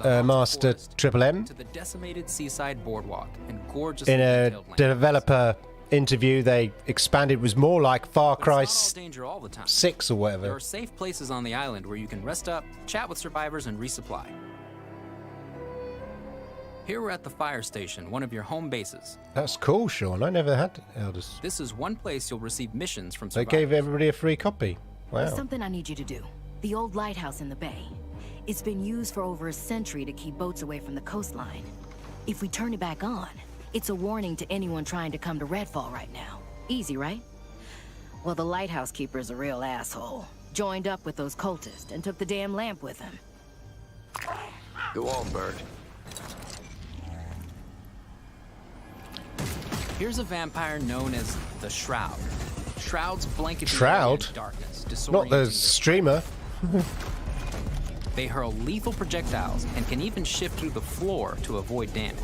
Master Triple M. to the decimated seaside boardwalk and gorgeous In a detailed landscapes. developer interview, they expanded. It was more like Far Cry It's not all danger all the time. 6 or There whatever. are safe places on the island where you can rest up, chat with survivors, and resupply. Here we're at the fire station, one of your home bases. That's cool, Sean. I never had Elders. This is one place you'll receive missions from They survivors. gave everybody a free copy. There's Wow. something I need you to do. The old lighthouse in the bay. It's been used for over a century to keep boats away from the coastline. If we turn it back on, it's a warning to anyone trying to come to Redfall right now. Easy, right? Well, the lighthouse keeper's a real asshole. Joined up with those cultists and took the damn lamp with him. Go on, Bird. Here's a vampire known as the Shroud. Shrouds blanket the Shroud? area in darkness, Not the disorienting streamer. They hurl lethal projectiles and can even shift through the floor to avoid damage.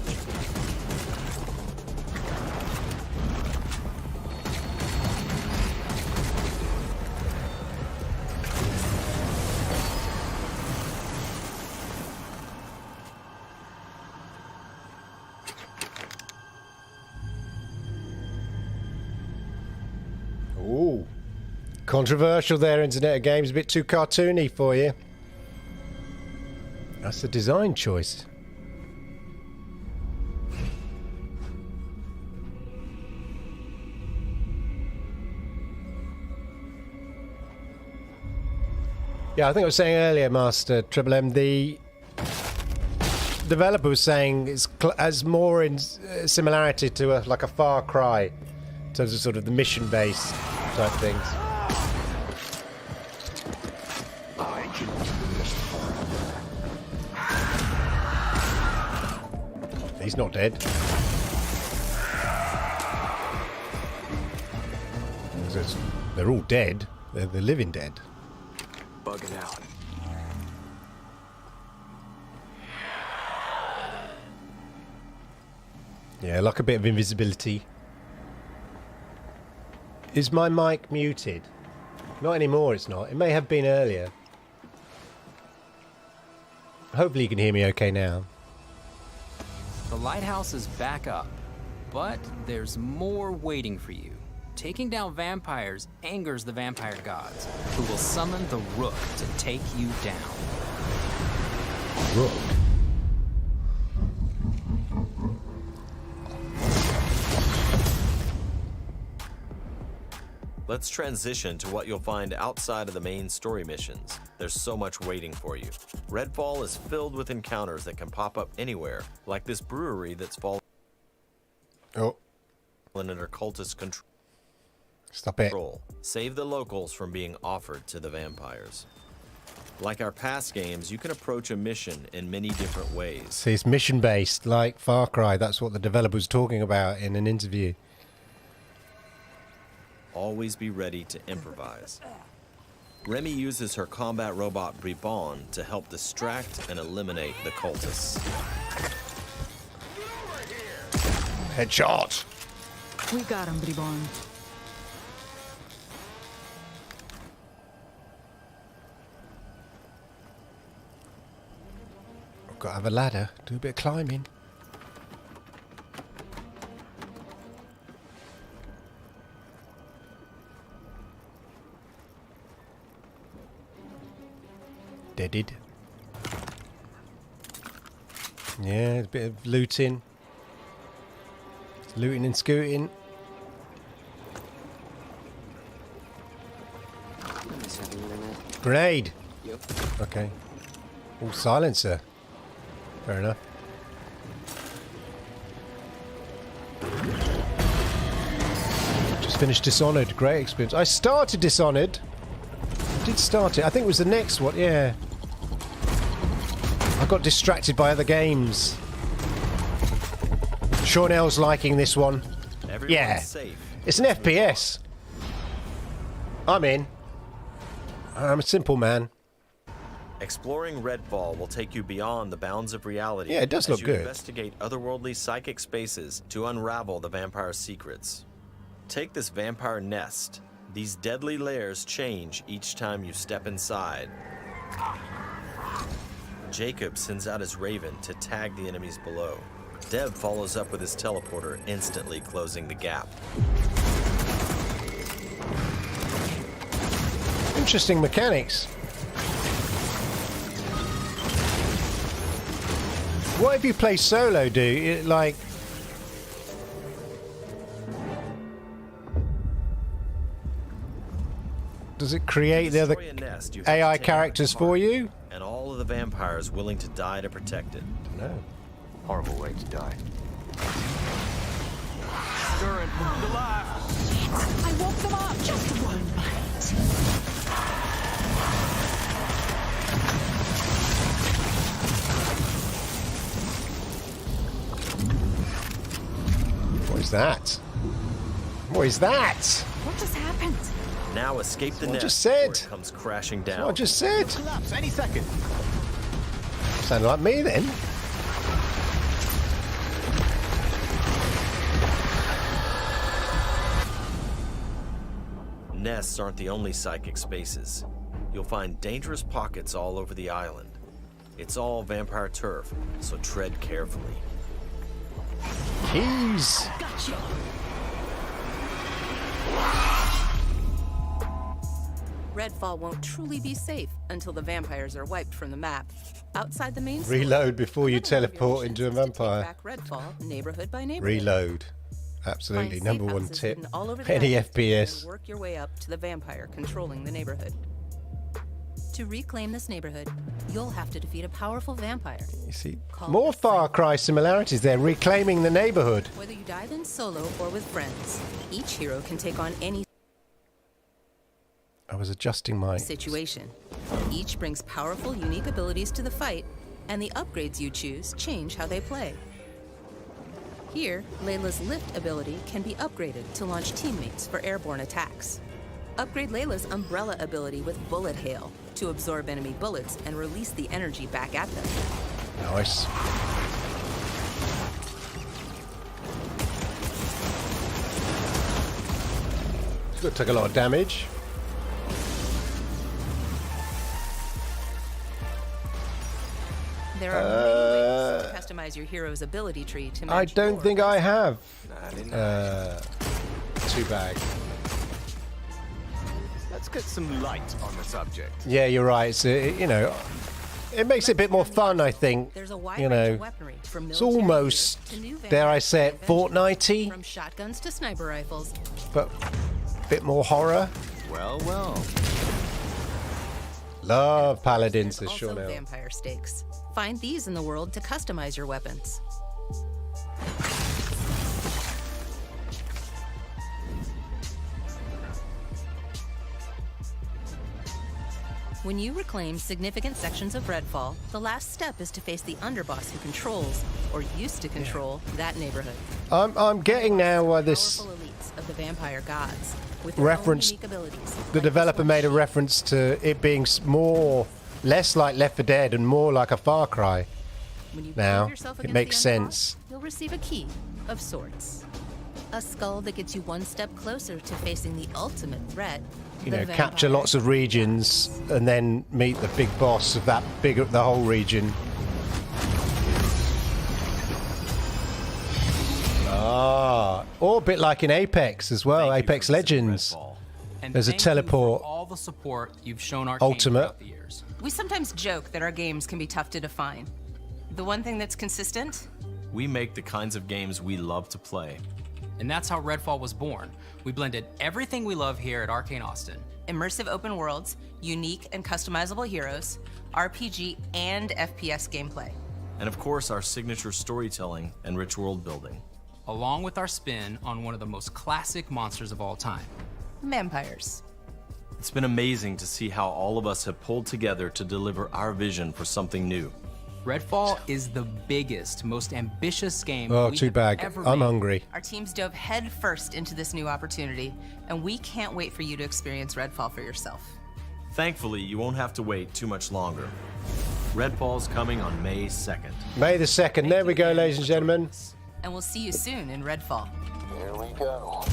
Ooh. Controversial there, Internet of Games. A bit too cartoony for you. That's a design choice. Yeah, I think I was saying earlier, Master Triple M, the developer was saying it's as more in similarity to like a Far Cry in terms of sort of the mission-based type things. He's not dead. They're all dead. They're the living dead. Bugging out. Yeah, like a bit of invisibility. Is my mic muted? Not anymore, it's not. It may have been earlier. Hopefully you can hear me okay now. The lighthouse is back up, but there's more waiting for you. Taking down vampires angers the vampire gods, who will summon the Rook to take you down. Rook? Let's transition to what you'll find outside of the main story missions. There's so much waiting for you. Redfall is filled with encounters that can pop up anywhere, like this brewery that's fallen under cultist control. Stop it. Save the locals from being offered to the vampires. Like our past games, you can approach a mission in many different ways. See, it's mission-based, like Far Cry. That's what the developer was talking about in an interview. Always be ready to improvise. Remy uses her combat robot Bribon to help distract and eliminate the cultists. Headshot! We got him, Bribon. I've got to have a ladder, do a bit of climbing. Deaded. Yeah, a bit of looting. Looting and scooting. Grenade! Yep. Okay. Oh, silencer. Fair enough. Just finished Dishonored. Great experience. I started Dishonored. I did start it. I think it was the next one. Yeah. I got distracted by other games. Shawnell's liking this one. Yeah. Safe. It's an FPS. I'm in. I'm a simple man. Exploring Redfall will take you beyond the bounds of reality. Yeah, it does look as you good. Investigate otherworldly psychic spaces to unravel the vampire's secrets. Take this vampire nest. These deadly layers change each time you step inside. Jacob sends out his raven to tag the enemies below. Dev follows up with his teleporter, instantly closing the gap. Interesting mechanics. What if you play solo, dude? Like... Does it create the other AI characters for you? And all of the vampires willing to die to protect it. No. Horrible way to die. Stir it. The life. I woke them up. Just one bite. What is that? What is that? What just happened? Now escape the What I nest just said. before it comes crashing down. What I just said. Collapse any second. Sounded like me then. Nests aren't the only psychic spaces. You'll find dangerous pockets all over the island. It's all vampire turf, so tread carefully. Keys. Gotcha. Redfall won't truly be safe until the vampires are wiped from the map. Outside the main Reload before you teleport into a vampire. back Redfall, neighborhood by neighborhood. Reload. Absolutely. Find Number safe one houses tip. hidden all over the Any island FPS. and work your way up to the vampire controlling the neighborhood. To reclaim this neighborhood, you'll have to defeat a powerful vampire. You see, more Far Cry similarities there, reclaiming the neighborhood. Whether you dive in solo or with friends, each hero can take on any I was adjusting my situation. Each brings powerful, unique abilities to the fight, and the upgrades you choose change how they play. Here, Layla's lift ability can be upgraded to launch teammates for airborne attacks. Upgrade Layla's umbrella ability with bullet hail to absorb enemy bullets and release the energy back at them. Nice. It's going to take a lot of damage. There are many ways to customize your hero's ability tree to match I don't your think I have. Too bad. Let's get some light on the subject. Yeah, you're right. It's, you know, it makes it a bit more fun, I think. There's a wide You range know, of weaponry, from it's military almost, gear to new dare I vampire say it, inventions, Fortnite-y, from shotguns to sniper rifles. but a bit more horror. Well, well. Love paladins, There's this sure also now. vampire stakes. Find these in the world to customize your weapons. When you reclaim significant sections of Redfall, the last step is to face the underboss who controls, or used to control, that neighborhood. I'm getting now why this Powerful elites of the vampire gods, with their own reference, unique abilities. the developer made a reference to it being less like Left 4 Dead and more like a Far Cry. When you Now, prove yourself it against makes the underboss, sense. You'll receive a key of sorts. A skull that gets you one step closer to facing the ultimate threat. You the know, vampire. capture lots of regions and then meet the big boss of the whole region. Or a bit like in Apex as well, Apex Legends. And There's a thank you teleport for all the support you've shown our ultimate. game throughout the years. We sometimes joke that our games can be tough to define. The one thing that's consistent? We make the kinds of games we love to play. And that's how Redfall was born. We blended everything we love here at Arcane Austin. Immersive open worlds, unique and customizable heroes, RPG and FPS gameplay. And of course, our signature storytelling and rich world building. Along with our spin on one of the most classic monsters of all time. Vampires. It's been amazing to see how all of us have pulled together to deliver our vision for something new. Redfall is the biggest, most ambitious game Oh, we too have bad. ever I'm made. hungry. Our teams dove headfirst into this new opportunity, and we can't wait for you to experience Redfall for yourself. Thankfully, you won't have to wait too much longer. Redfall's coming on May 2nd. May the 2nd. There we go, ladies and gentlemen. And we'll see you soon in Redfall. Here we go.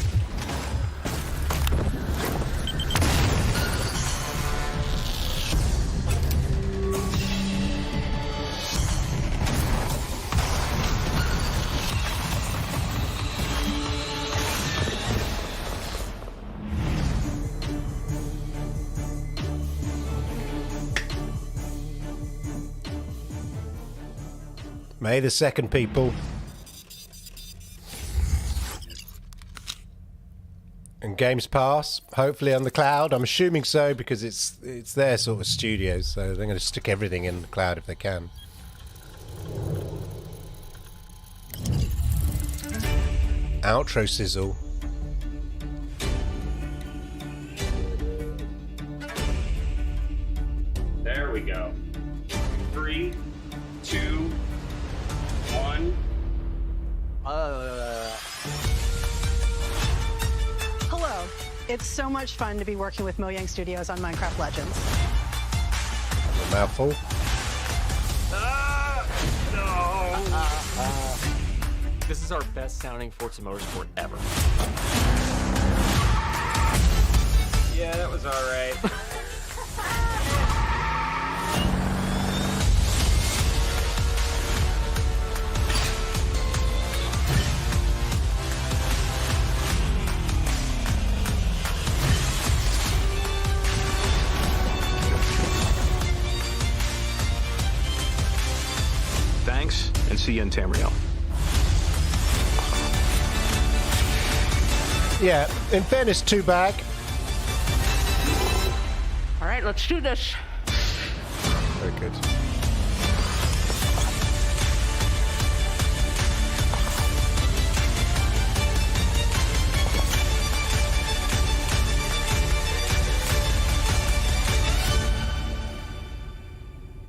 May the 2nd, people. And Games Pass, hopefully on the cloud. I'm assuming so because it's their sort of studio, so they're going to stick everything in the cloud if they can. Outro sizzle. There we go. 3, 2, 1. Hello. It's so much fun to be working with Mojang Studios on Minecraft Legends. A mouthful. This is our best sounding Forza Motorsport ever. Yeah, that was alright. Thanks, and see you in Tamriel. Yeah, in fairness, 2 back. All right, let's do this. Good.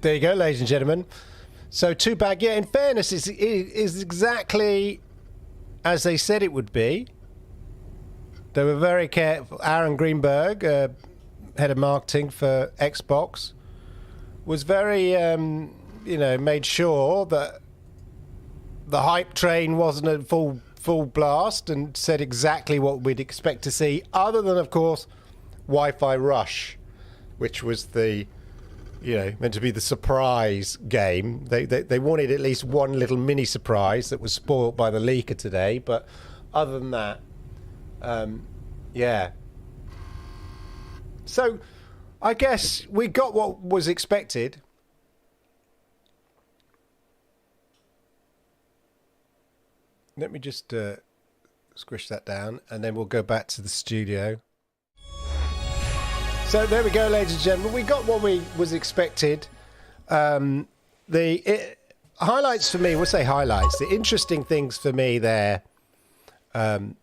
There you go, ladies and gentlemen. So two bag, yeah, in fairness, it is exactly as they said it would be. They were very careful. Aaron Greenberg, head of marketing for Xbox, was very, made sure that the hype train wasn't at full blast, and said exactly what we'd expect to see, other than, of course, Wi-Fi Rush, which was the, meant to be the surprise game. They wanted at least one little mini surprise that was spoiled by the leaker today, but other than that, yeah. So, I guess we got what was expected. Let me just squish that down, and then we'll go back to the studio. So there we go, ladies and gentlemen. We got what was expected. Highlights for me, we'll say highlights. The interesting things for me there. I'll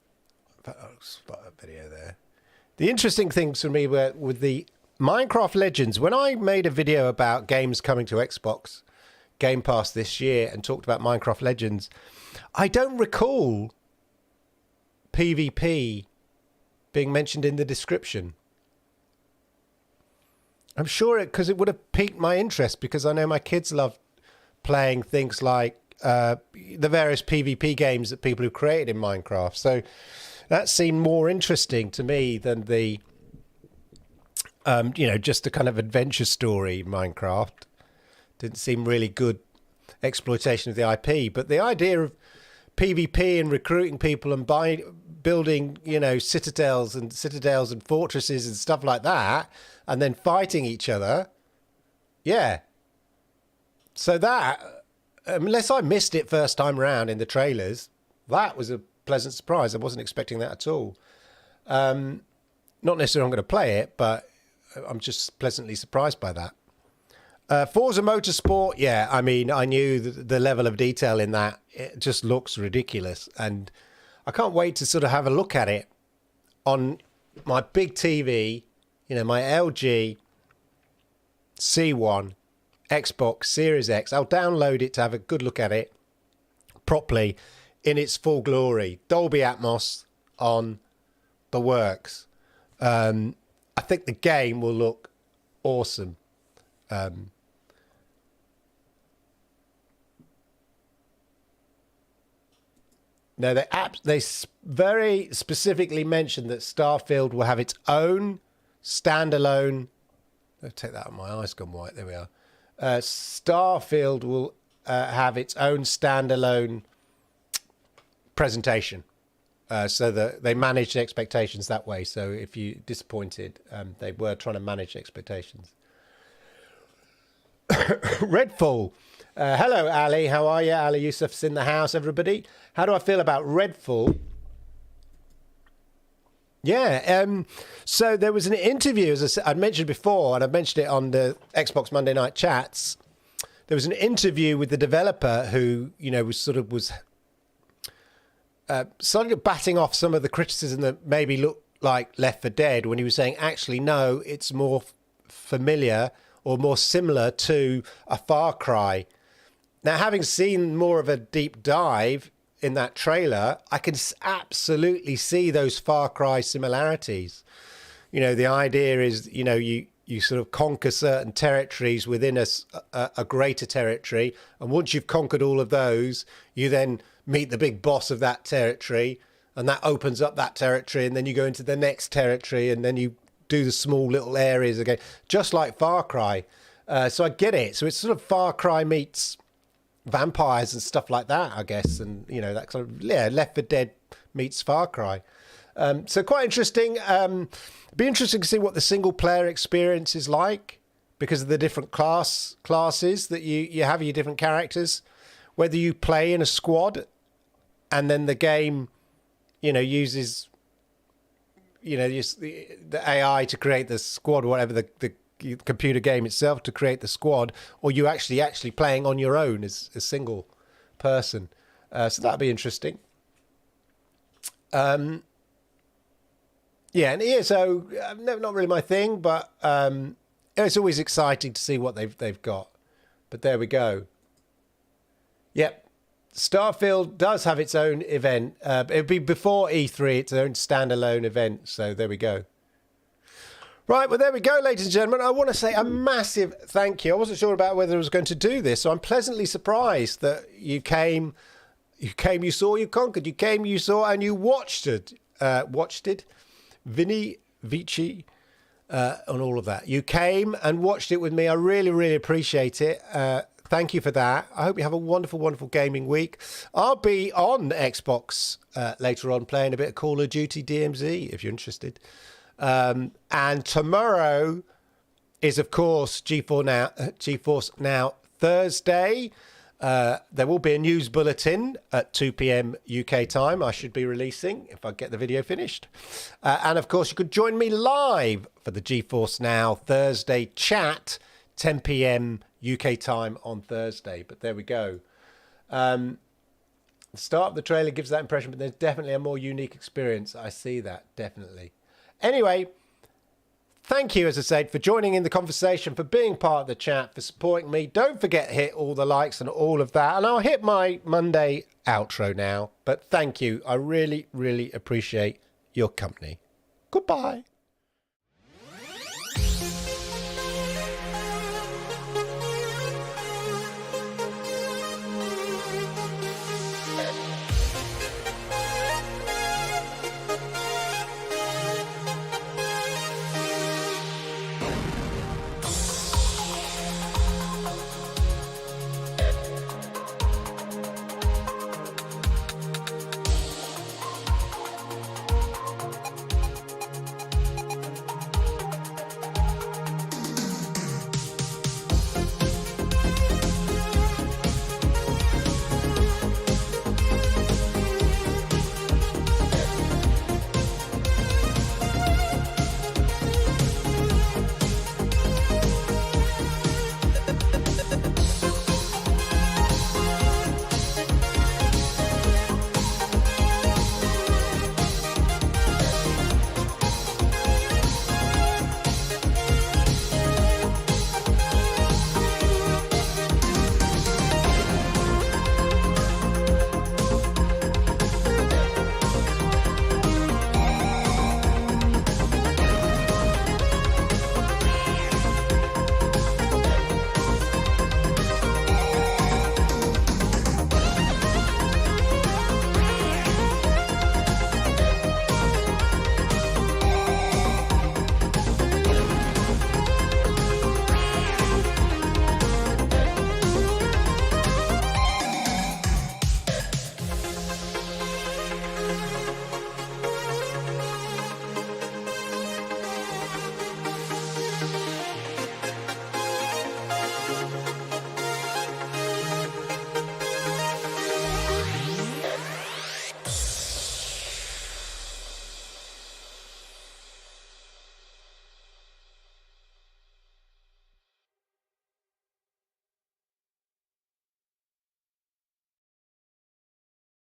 spot a video there. The interesting things for me were with the Minecraft Legends. When I made a video about games coming to Xbox Game Pass this year and talked about Minecraft Legends, I don't recall PvP being mentioned in the description. I'm sure because it would have piqued my interest, because I know my kids love playing things like the various PvP games that people have created in Minecraft. So that seemed more interesting to me than the, just a kind of adventure story Minecraft. Didn't seem really good exploitation of the IP. But the idea of PvP and recruiting people and building, citadels and fortresses and stuff like that, and then fighting each other. Yeah. So that, unless I missed it first time around in the trailers, that was a pleasant surprise. I wasn't expecting that at all. Not necessarily I'm going to play it, but I'm just pleasantly surprised by that. Forza Motorsport, yeah, I mean, I knew the level of detail in that. It just looks ridiculous. And I can't wait to sort of have a look at it on my big TV, my LG C1 Xbox Series X. I'll download it to have a good look at it properly in its full glory. Dolby Atmos on the works. I think the game will look awesome. No, they very specifically mentioned that Starfield will have its own standalone. I'll take that out. My eyes gone white. There we are. Starfield will have its own standalone presentation, so that they managed expectations that way. So if you disappointed, they were trying to manage expectations. Redfall. Hello, Ali. How are you? Ali Yusuf's in the house, everybody. How do I feel about Redfall? Yeah, so there was an interview, as I'd mentioned before, and I've mentioned it on the Xbox Monday Night Chats. There was an interview with the developer who, was sort of batting off some of the criticism that maybe looked like Left 4 Dead, when he was saying, actually, no, it's more familiar or more similar to a Far Cry. Now, having seen more of a deep dive in that trailer, I can absolutely see those Far Cry similarities. The idea is, you sort of conquer certain territories within a greater territory. And once you've conquered all of those, you then meet the big boss of that territory, and that opens up that territory. And then you go into the next territory, and then you do the small little areas again, just like Far Cry. So I get it. So it's sort of Far Cry meets vampires and stuff like that, I guess. And, that kind of, Left 4 Dead meets Far Cry. So quite interesting. Be interesting to see what the single player experience is like, because of the different classes that you have, your different characters, whether you play in a squad and then the game, uses, the AI to create the squad or whatever, the computer game itself to create the squad, or you actually playing on your own as a single person. So that'll be interesting. Yeah, and ESO, not really my thing, but it's always exciting to see what they've got. But there we go. Yep. Starfield does have its own event. It'll be before E3, its own standalone event. So there we go. Right, well, there we go, ladies and gentlemen. I want to say a massive thank you. I wasn't sure about whether I was going to do this, so I'm pleasantly surprised that you came, you saw, you conquered. You came, you saw, and you watched it. Vinny, Vici, on all of that. You came and watched it with me. I really, really appreciate it. Thank you for that. I hope you have a wonderful, wonderful gaming week. I'll be on Xbox later on playing a bit of Call of Duty DMZ if you're interested. And tomorrow is, of course, GeForce Now Thursday. There will be a news bulletin at 2 p.m. UK time I should be releasing if I get the video finished. And, of course, you could join me live for the GeForce Now Thursday chat, 10 p.m. UK time on Thursday. But there we go. The start of the trailer gives that impression, but there's definitely a more unique experience. I see that, definitely. Anyway, thank you, as I said, for joining in the conversation, for being part of the chat, for supporting me. Don't forget to hit all the likes and all of that. And I'll hit my Monday outro now. But thank you. I really, really appreciate your company. Goodbye.